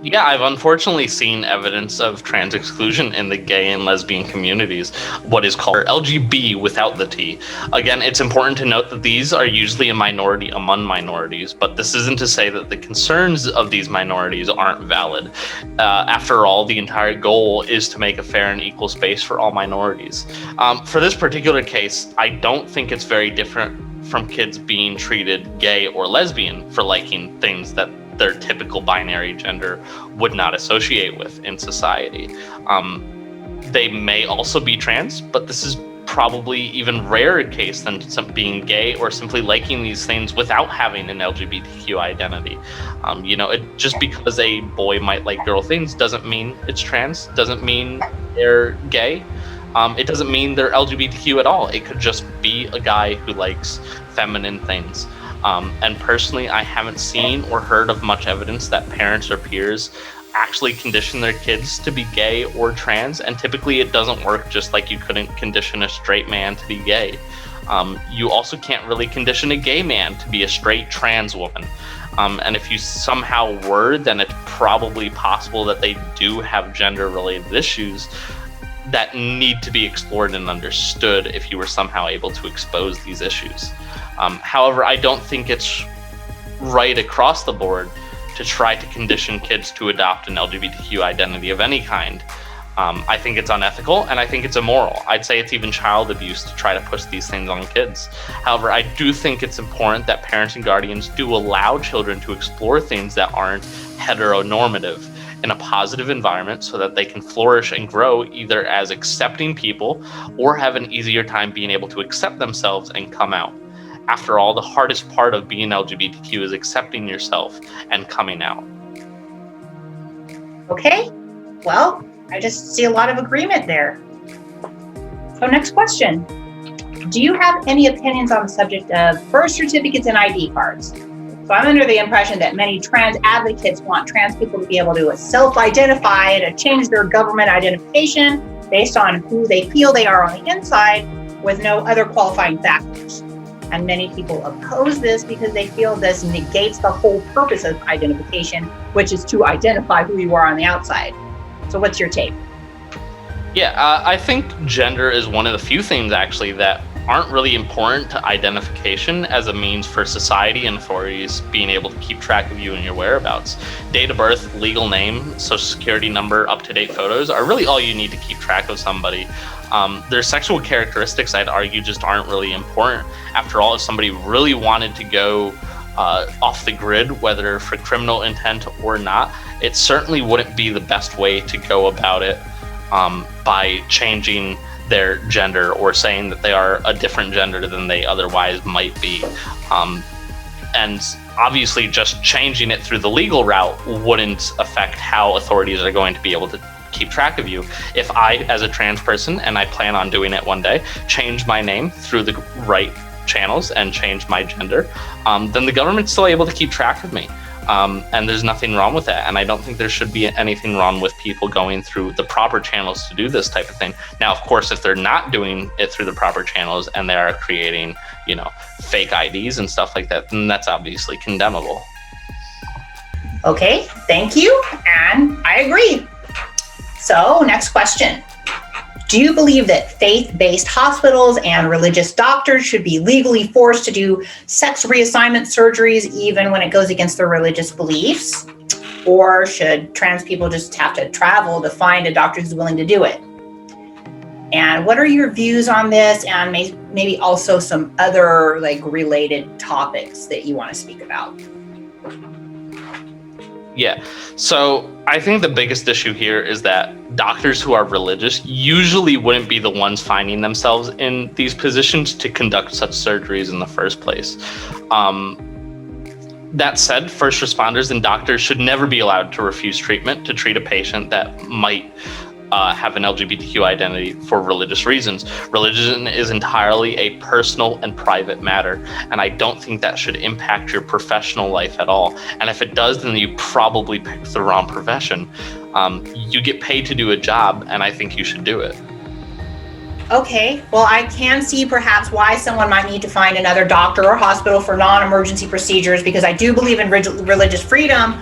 Yeah, I've unfortunately seen evidence of trans exclusion in the gay and lesbian communities, what is called LGB without the T. Again, it's important to note that these are usually a minority among minorities, but this isn't to say that the concerns of these minorities aren't valid. After all, the entire goal is to make a fair and equal space for all minorities. For this particular case, I don't think it's very different from kids being treated gay or lesbian for liking things that their typical binary gender would not associate with in society. They may also be trans, but this is probably even rarer case than being gay or simply liking these things without having an LGBTQ identity. Just because a boy might like girl things doesn't mean it's trans, doesn't mean they're gay. It doesn't mean they're LGBTQ at all. It could just be a guy who likes feminine things. And personally, I haven't seen or heard of much evidence that parents or peers actually condition their kids to be gay or trans, and typically it doesn't work, just like you couldn't condition a straight man to be gay. You also can't really condition a gay man to be a straight trans woman. And if you somehow were, then it's probably possible that they do have gender-related issues that need to be explored and understood if you were somehow able to expose these issues. However, I don't think it's right across the board to try to condition kids to adopt an LGBTQ identity of any kind. I think it's unethical, and I think it's immoral. I'd say it's even child abuse to try to push these things on kids. However, I do think it's important that parents and guardians do allow children to explore things that aren't heteronormative in a positive environment so that they can flourish and grow either as accepting people or have an easier time being able to accept themselves and come out. After all, the hardest part of being LGBTQ is accepting yourself and coming out. Okay, well, I just see a lot of agreement there. So next question. Do you have any opinions on the subject of birth certificates and ID cards? So I'm under the impression that many trans advocates want trans people to be able to self-identify and to change their government identification based on who they feel they are on the inside with no other qualifying factors. And many people oppose this because they feel this negates the whole purpose of identification, which is to identify who you are on the outside. So what's your take? Yeah, I think gender is one of the few things actually that aren't really important to identification as a means for society and authorities being able to keep track of you and your whereabouts. Date of birth, legal name, social security number, up-to-date photos are really all you need to keep track of somebody. Their sexual characteristics, I'd argue, just aren't really important. After all, if somebody really wanted to go off the grid, whether for criminal intent or not, it certainly wouldn't be the best way to go about it by changing their gender or saying that they are a different gender than they otherwise might be. And obviously just changing it through the legal route wouldn't affect how authorities are going to be able to keep track of you. If I, as a trans person, and I plan on doing it one day, change my name through the right channels and change my gender, then the government's still able to keep track of me. And there's nothing wrong with that. And I don't think there should be anything wrong with people going through the proper channels to do this type of thing. Now, of course, if they're not doing it through the proper channels and they are creating, fake IDs and stuff like that, then that's obviously condemnable. Okay, thank you. And I agree. So, next question. Do you believe that faith-based hospitals and religious doctors should be legally forced to do sex reassignment surgeries even when it goes against their religious beliefs? Or should trans people just have to travel to find a doctor who's willing to do it? And what are your views on this, and maybe also some other related topics that you want to speak about? Yeah. So I think the biggest issue here is that doctors who are religious usually wouldn't be the ones finding themselves in these positions to conduct such surgeries in the first place. That said, first responders and doctors should never be allowed to refuse treatment to treat a patient that might have an LGBTQ identity for religious reasons. Religion is entirely a personal and private matter, and I don't think that should impact your professional life at all. And if it does, then you probably picked the wrong profession. You get paid to do a job, and I think you should do it. Okay, well, I can see perhaps why someone might need to find another doctor or hospital for non-emergency procedures, because I do believe in religious freedom.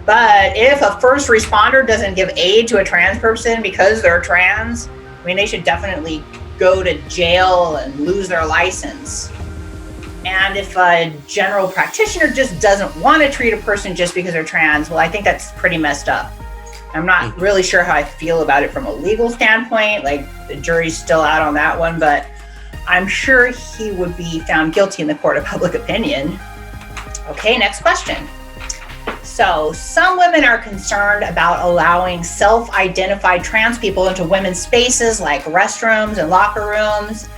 But if a first responder doesn't give aid to a trans person because they're trans, they should definitely go to jail and lose their license. And if a general practitioner just doesn't want to treat a person just because they're trans, well, I think that's pretty messed up. I'm not really sure how I feel about it from a legal standpoint. The jury's still out on that one, but I'm sure he would be found guilty in the court of public opinion. Okay, next question. So some women are concerned about allowing self-identified trans people into women's spaces like restrooms and locker rooms.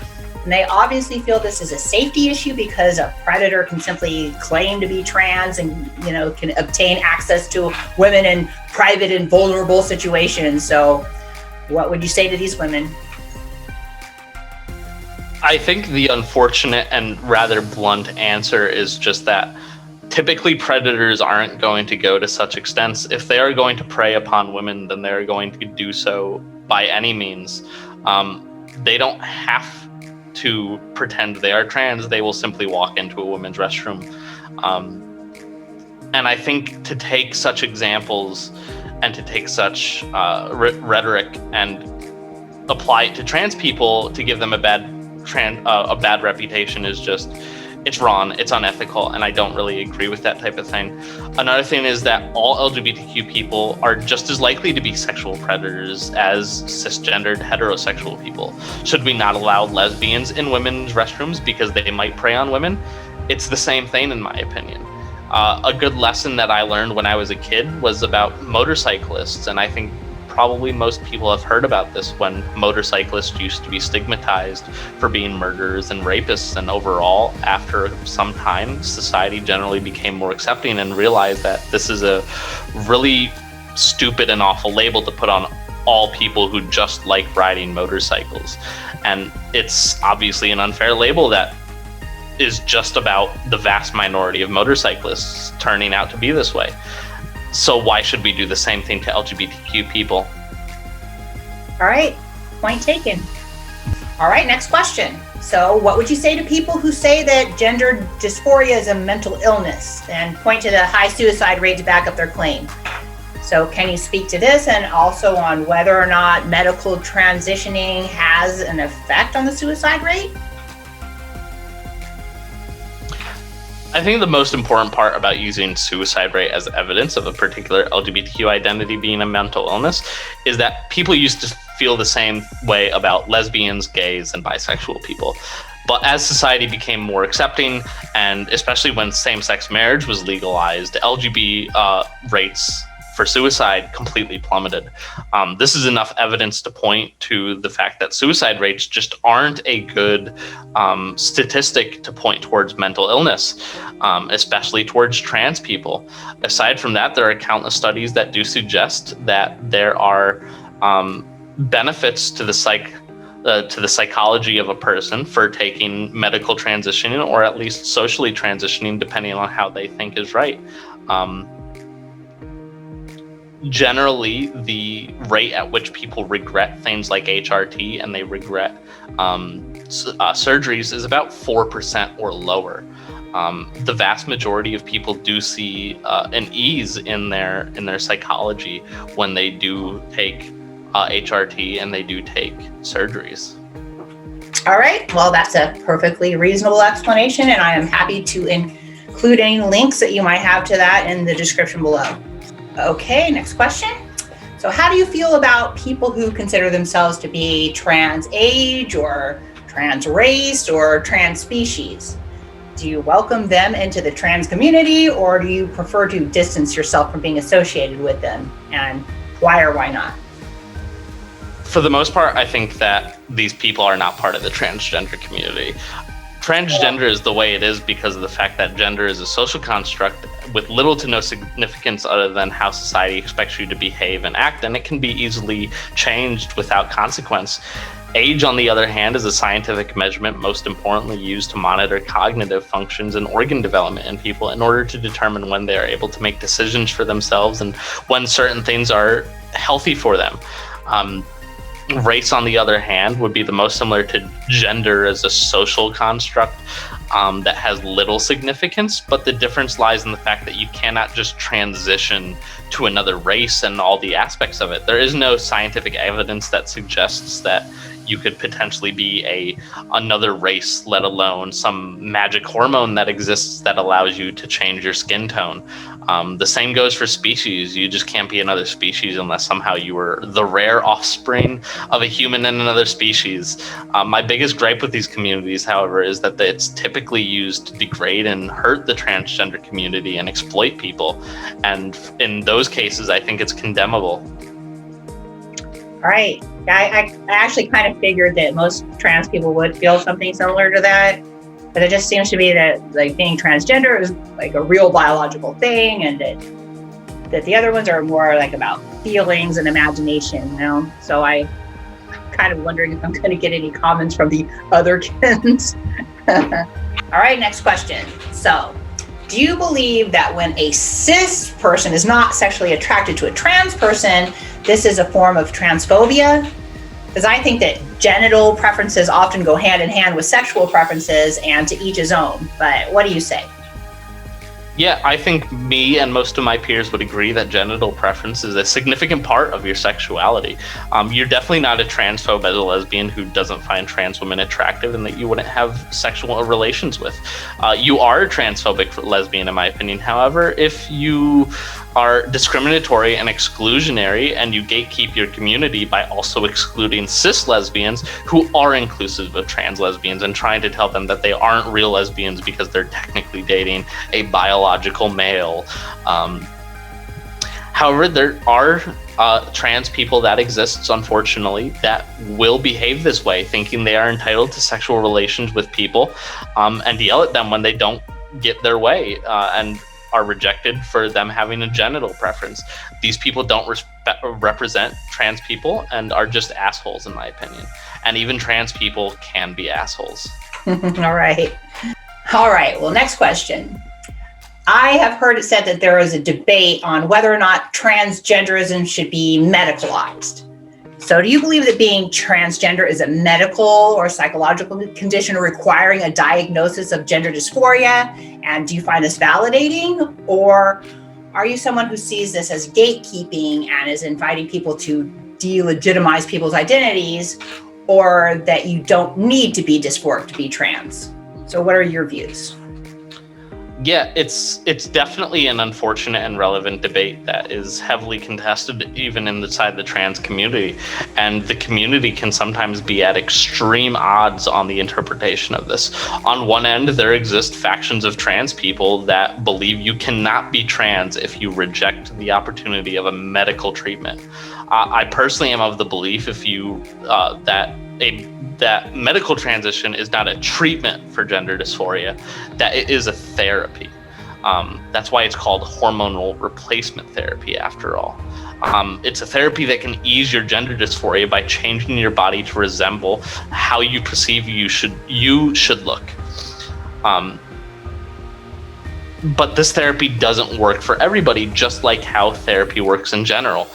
And they obviously feel this is a safety issue because a predator can simply claim to be trans and, can obtain access to women in private and vulnerable situations. So what would you say to these women? I think the unfortunate and rather blunt answer is just that typically predators aren't going to go to such extents. If they are going to prey upon women, then they're going to do so by any means. They don't have to pretend they are trans. They will simply walk into a women's restroom. And I think to take such examples and to take such rhetoric and apply it to trans people to give them a bad reputation is just, it's wrong, it's unethical, and I don't really agree with that type of thing. Another thing is that all LGBTQ people are just as likely to be sexual predators as cisgendered heterosexual people. Should we not allow lesbians in women's restrooms because they might prey on women? It's the same thing, in my opinion. A good lesson that I learned when I was a kid was about motorcyclists, and I think probably most people have heard about this, when motorcyclists used to be stigmatized for being murderers and rapists, and overall, after some time, society generally became more accepting and realized that this is a really stupid and awful label to put on all people who just like riding motorcycles. And it's obviously an unfair label that is just about the vast minority of motorcyclists turning out to be this way. So why should we do the same thing to LGBTQ people? All right, point taken. All right, next question. So what would you say to people who say that gender dysphoria is a mental illness and point to the high suicide rate to back up their claim? So can you speak to this, and also on whether or not medical transitioning has an effect on the suicide rate? I think the most important part about using suicide rate as evidence of a particular LGBTQ identity being a mental illness is that people used to feel the same way about lesbians, gays, and bisexual people. But as society became more accepting, and especially when same-sex marriage was legalized, LGBT rates for suicide completely plummeted. This is enough evidence to point to the fact that suicide rates just aren't a good statistic to point towards mental illness, especially towards trans people. Aside from that, there are countless studies that do suggest that there are benefits to the psychology of a person for taking medical transitioning, or at least socially transitioning, depending on how they think is right. generally, the rate at which people regret things like HRT and they regret surgeries is about 4% or lower. The vast majority of people do see an ease in their psychology when they do take HRT and they do take surgeries. All right, well, that's a perfectly reasonable explanation, and I am happy to include any links that you might have to that in the description below. Okay, next question. So how do you feel about people who consider themselves to be trans age or trans race or trans species? Do you welcome them into the trans community, or do you prefer to distance yourself from being associated with them? And why or why not? For the most part, I think that these people are not part of the transgender community. Transgender is the way it is because of the fact that gender is a social construct with little to no significance other than how society expects you to behave and act, and it can be easily changed without consequence. Age, on the other hand, is a scientific measurement most importantly used to monitor cognitive functions and organ development in people in order to determine when they are able to make decisions for themselves and when certain things are healthy for them. Race, on the other hand, would be the most similar to gender as a social construct that has little significance, but the difference lies in the fact that you cannot just transition to another race and all the aspects of it. There is no scientific evidence that suggests that you could potentially be another race, let alone some magic hormone that exists that allows you to change your skin tone. The same goes for species. You just can't be another species unless somehow you were the rare offspring of a human in another species. My biggest gripe with these communities, however, is that it's typically used to degrade and hurt the transgender community and exploit people. And in those cases, I think it's condemnable. All right. I actually kind of figured that most trans people would feel something similar to that, but it just seems to be that like being transgender is like a real biological thing, and that the other ones are more like about feelings and imagination, you know? So I'm kind of wondering if I'm going to get any comments from the other kids. All right, next question. So, do you believe that when a cis person is not sexually attracted to a trans person, this is a form of transphobia? Because I think that genital preferences often go hand in hand with sexual preferences, and to each his own. But what do you say? Yeah, I think me and most of my peers would agree that genital preference is a significant part of your sexuality. You're definitely not a transphobe as a lesbian who doesn't find trans women attractive and that you wouldn't have sexual relations with. You are a transphobic lesbian, in my opinion. However, if you are discriminatory and exclusionary and you gatekeep your community by also excluding cis lesbians who are inclusive of trans lesbians and trying to tell them that they aren't real lesbians because they're technically dating a biological male. However, there are trans people that exists, unfortunately, that will behave this way, thinking they are entitled to sexual relations with people and yell at them when they don't get their way and are rejected for them having a genital preference. These people don't represent trans people and are just assholes, in my opinion. And even trans people can be assholes. All right. Well, next question. I have heard it said that there is a debate on whether or not transgenderism should be medicalized. So do you believe that being transgender is a medical or psychological condition requiring a diagnosis of gender dysphoria? And do you find this validating? Or are you someone who sees this as gatekeeping and is inviting people to delegitimize people's identities, or that you don't need to be dysphoric to be trans? So what are your views? Yeah, it's definitely an unfortunate and relevant debate that is heavily contested even inside the trans community. And the community can sometimes be at extreme odds on the interpretation of this. On one end, there exist factions of trans people that believe you cannot be trans if you reject the opportunity of a medical treatment. I personally am of the belief that medical transition is not a treatment for gender dysphoria, that it is a therapy. That's why it's called hormonal replacement therapy, after all. It's a therapy that can ease your gender dysphoria by changing your body to resemble how you perceive you should look. But this therapy doesn't work for everybody, just like how therapy works in general.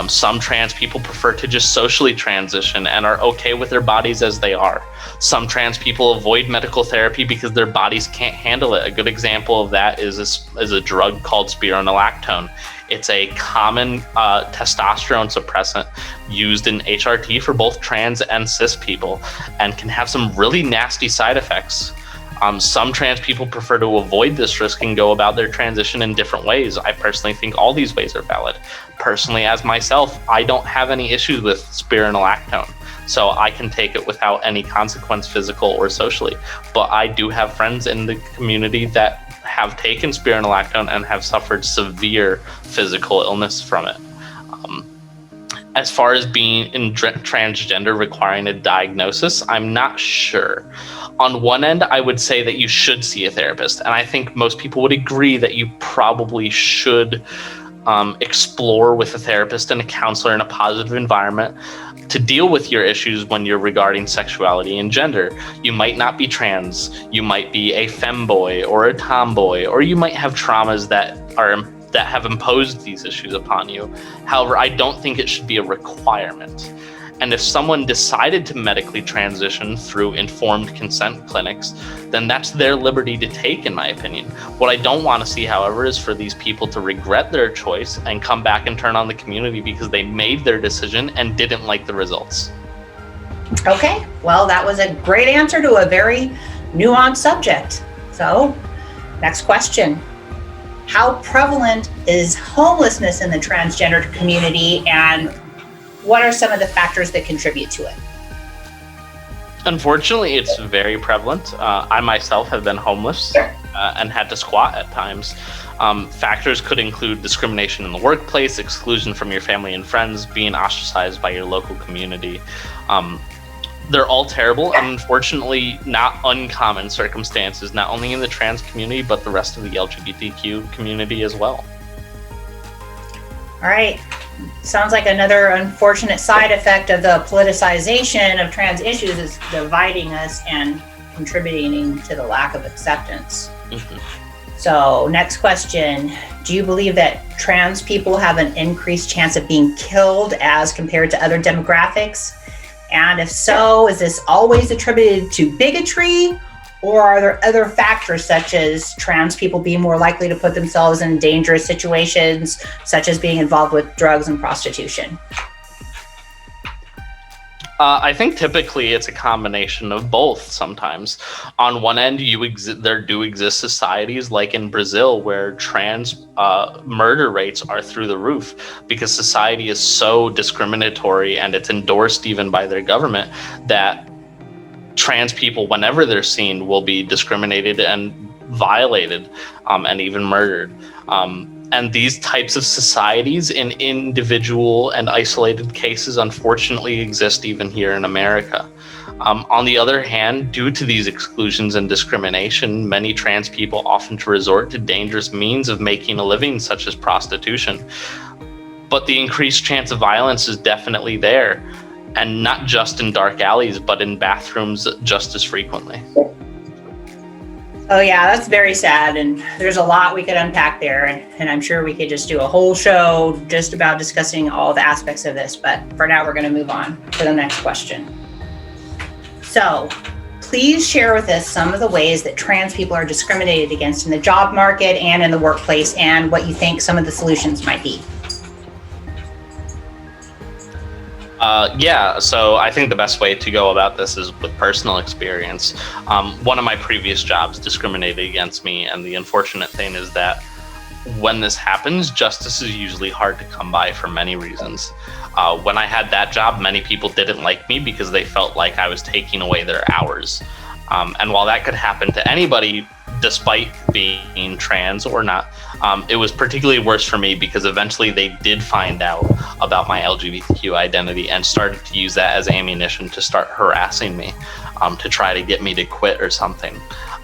Some trans people prefer to just socially transition and are okay with their bodies as they are. Some trans people avoid medical therapy because their bodies can't handle it. A good example of that is a drug called spironolactone. It's a common testosterone suppressant used in HRT for both trans and cis people, and can have some really nasty side effects. Some trans people prefer to avoid this risk and go about their transition in different ways. I personally think all these ways are valid. Personally, as myself, I don't have any issues with spironolactone, so I can take it without any consequence, physical or socially. But I do have friends in the community that have taken spironolactone and have suffered severe physical illness from it. As far as being in transgender requiring a diagnosis, I'm not sure. On one end, I would say that you should see a therapist, and I think most people would agree that you probably should explore with a therapist and a counselor in a positive environment to deal with your issues when you're regarding sexuality and gender. You might not be trans, you might be a femboy or a tomboy, or you might have traumas that have imposed these issues upon you. However, I don't think it should be a requirement. And if someone decided to medically transition through informed consent clinics, then that's their liberty to take, in my opinion. What I don't want to see, however, is for these people to regret their choice and come back and turn on the community because they made their decision and didn't like the results. Okay, well, that was a great answer to a very nuanced subject. So, next question. How prevalent is homelessness in the transgender community, and what are some of the factors that contribute to it? Unfortunately, it's very prevalent. I myself have been homeless and had to squat at times. Factors could include discrimination in the workplace, exclusion from your family and friends, being ostracized by your local community. They're all terrible and unfortunately not uncommon circumstances, not only in the trans community, but the rest of the LGBTQ community as well. All right. Sounds like another unfortunate side effect of the politicization of trans issues is dividing us and contributing to the lack of acceptance. Mm-hmm. So, next question. Do you believe that trans people have an increased chance of being killed as compared to other demographics? And if so, is this always attributed to bigotry, or are there other factors such as trans people being more likely to put themselves in dangerous situations, such as being involved with drugs and prostitution? I think typically it's a combination of both sometimes. On one end, there do exist societies like in Brazil where trans murder rates are through the roof because society is so discriminatory, and it's endorsed even by their government that trans people, whenever they're seen, will be discriminated and violated and even murdered. And these types of societies in individual and isolated cases unfortunately exist even here in America. On the other hand, due to these exclusions and discrimination, many trans people often resort to dangerous means of making a living, such as prostitution. But the increased chance of violence is definitely there, and not just in dark alleys, but in bathrooms just as frequently. Oh yeah, that's very sad, and there's a lot we could unpack there, and I'm sure we could just do a whole show just about discussing all the aspects of this, but for now we're going to move on to the next question. So, please share with us some of the ways that trans people are discriminated against in the job market and in the workplace, and what you think some of the solutions might be. So I think the best way to go about this is with personal experience. One of my previous jobs discriminated against me, and the unfortunate thing is that when this happens, justice is usually hard to come by for many reasons. When I had that job, many people didn't like me because they felt like I was taking away their hours. And while that could happen to anybody, despite being trans or not, it was particularly worse for me because eventually they did find out about my LGBTQ identity and started to use that as ammunition to start harassing me, to try to get me to quit or something.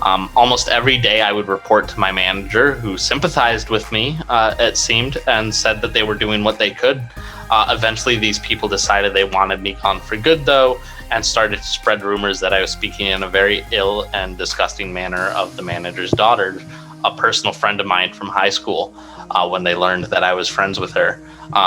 Almost every day I would report to my manager, who sympathized with me, it seemed, and said that they were doing what they could. Eventually these people decided they wanted me gone for good, though, and started to spread rumors that I was speaking in a very ill and disgusting manner of the manager's daughter, a personal friend of mine from high school when they learned that I was friends with her.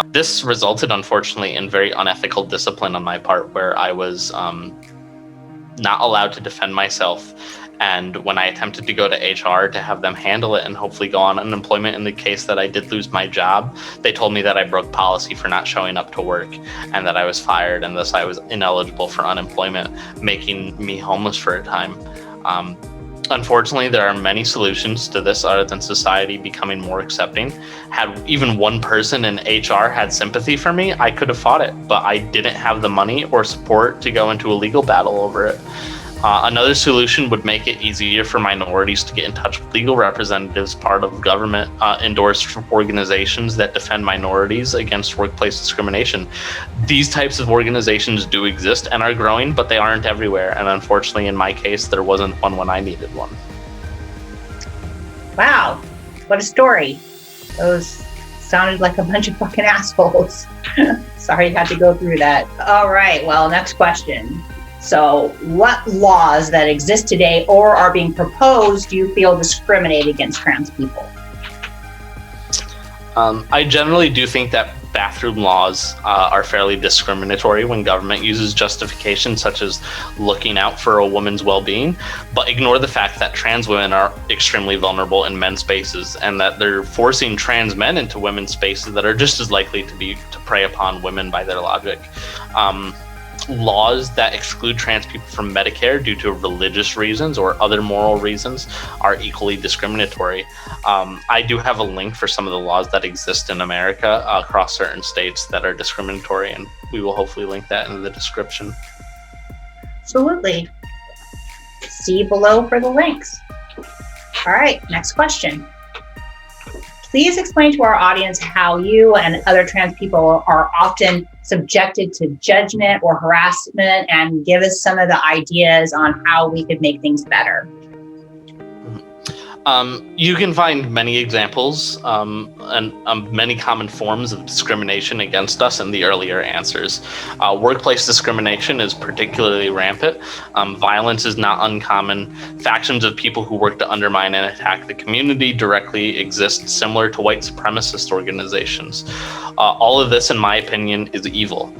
This resulted, unfortunately, in very unethical discipline on my part, where I was not allowed to defend myself. And when I attempted to go to HR to have them handle it and hopefully go on unemployment in the case that I did lose my job, they told me that I broke policy for not showing up to work and that I was fired, and thus I was ineligible for unemployment, making me homeless for a time. Unfortunately, there are many solutions to this other than society becoming more accepting. Had even one person in HR had sympathy for me, I could have fought it, but I didn't have the money or support to go into a legal battle over it. Another solution would make it easier for minorities to get in touch with legal representatives, part of government endorsed organizations that defend minorities against workplace discrimination. These types of organizations do exist and are growing, but they aren't everywhere. And unfortunately, in my case, there wasn't one when I needed one. Wow, what a story. Those sounded like a bunch of fucking assholes. Sorry you had to go through that. All right, well, next question. So what laws that exist today or are being proposed do you feel discriminate against trans people? I generally do think that bathroom laws are fairly discriminatory when government uses justifications such as looking out for a woman's well-being, but ignore the fact that trans women are extremely vulnerable in men's spaces, and that they're forcing trans men into women's spaces that are just as likely to prey upon women by their logic. Laws that exclude trans people from Medicare due to religious reasons or other moral reasons are equally discriminatory. I do have a link for some of the laws that exist in America across certain states that are discriminatory, and we will hopefully link that in the description. Absolutely. See below for the links. All right, next question. Please explain to our audience how you and other trans people are often subjected to judgment or harassment, and give us some of the ideas on how we could make things better. You can find many examples and many common forms of discrimination against us in the earlier answers. Workplace discrimination is particularly rampant. Violence is not uncommon. Factions of people who work to undermine and attack the community directly exist, similar to white supremacist organizations. All of this, in my opinion, is evil.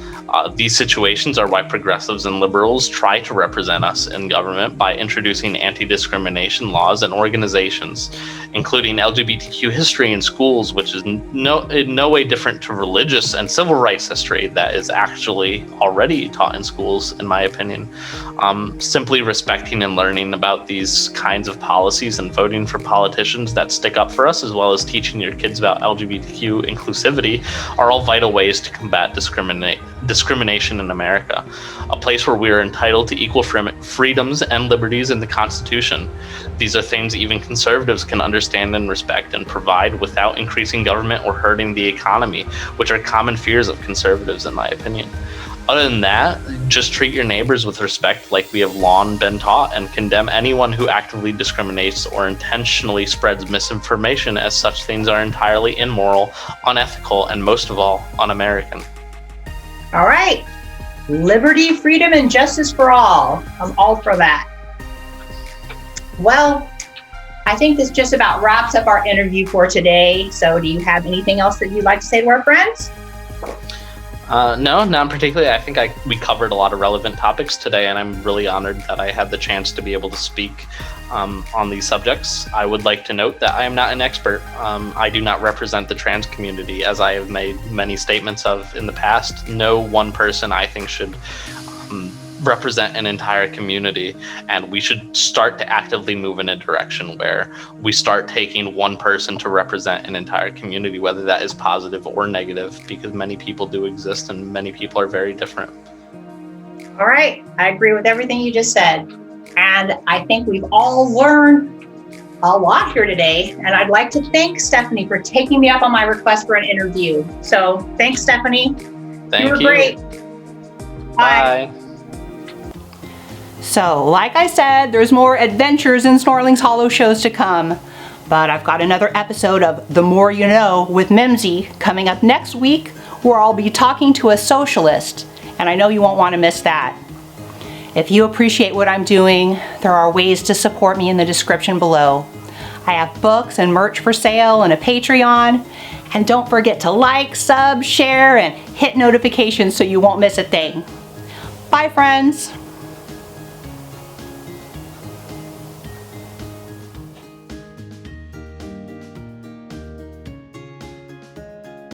These situations are why progressives and liberals try to represent us in government by introducing anti-discrimination laws and organizations, including LGBTQ history in schools, which is in no way different to religious and civil rights history that is actually already taught in schools, in my opinion. Simply respecting and learning about these kinds of policies and voting for politicians that stick up for us, as well as teaching your kids about LGBTQ inclusivity, are all vital ways to combat discrimination in America, a place where we are entitled to equal freedoms and liberties in the Constitution. These are things even conservatives can understand and respect and provide without increasing government or hurting the economy, which are common fears of conservatives, in my opinion. Other than that, just treat your neighbors with respect like we have long been taught, and condemn anyone who actively discriminates or intentionally spreads misinformation, as such things are entirely immoral, unethical, and most of all, un-American. All right. Liberty, freedom, and justice for all. I'm all for that. Well, I think this just about wraps up our interview for today. So do you have anything else that you'd like to say to our friends? No, not particularly. I think we covered a lot of relevant topics today, and I'm really honored that I had the chance to be able to speak on these subjects. I would like to note that I am not an expert. I do not represent the trans community, as I have made many statements of in the past. No one person, I think, should represent an entire community, and we should start to actively move in a direction where we start taking one person to represent an entire community, whether that is positive or negative, because many people do exist and many people are very different. All right, I agree with everything you just said, and I think we've all learned a lot here today, and I'd like to thank Stephanie for taking me up on my request for an interview. So thanks, Stephanie. Thank you. You were great. Bye. So, like I said, there's more adventures in Snorling's Hollow shows to come. But I've got another episode of The More You Know with Mimzi coming up next week, where I'll be talking to a socialist, and I know you won't want to miss that. If you appreciate what I'm doing, there are ways to support me in the description below. I have books and merch for sale and a Patreon. And don't forget to like, sub, share, and hit notifications so you won't miss a thing. Bye, friends.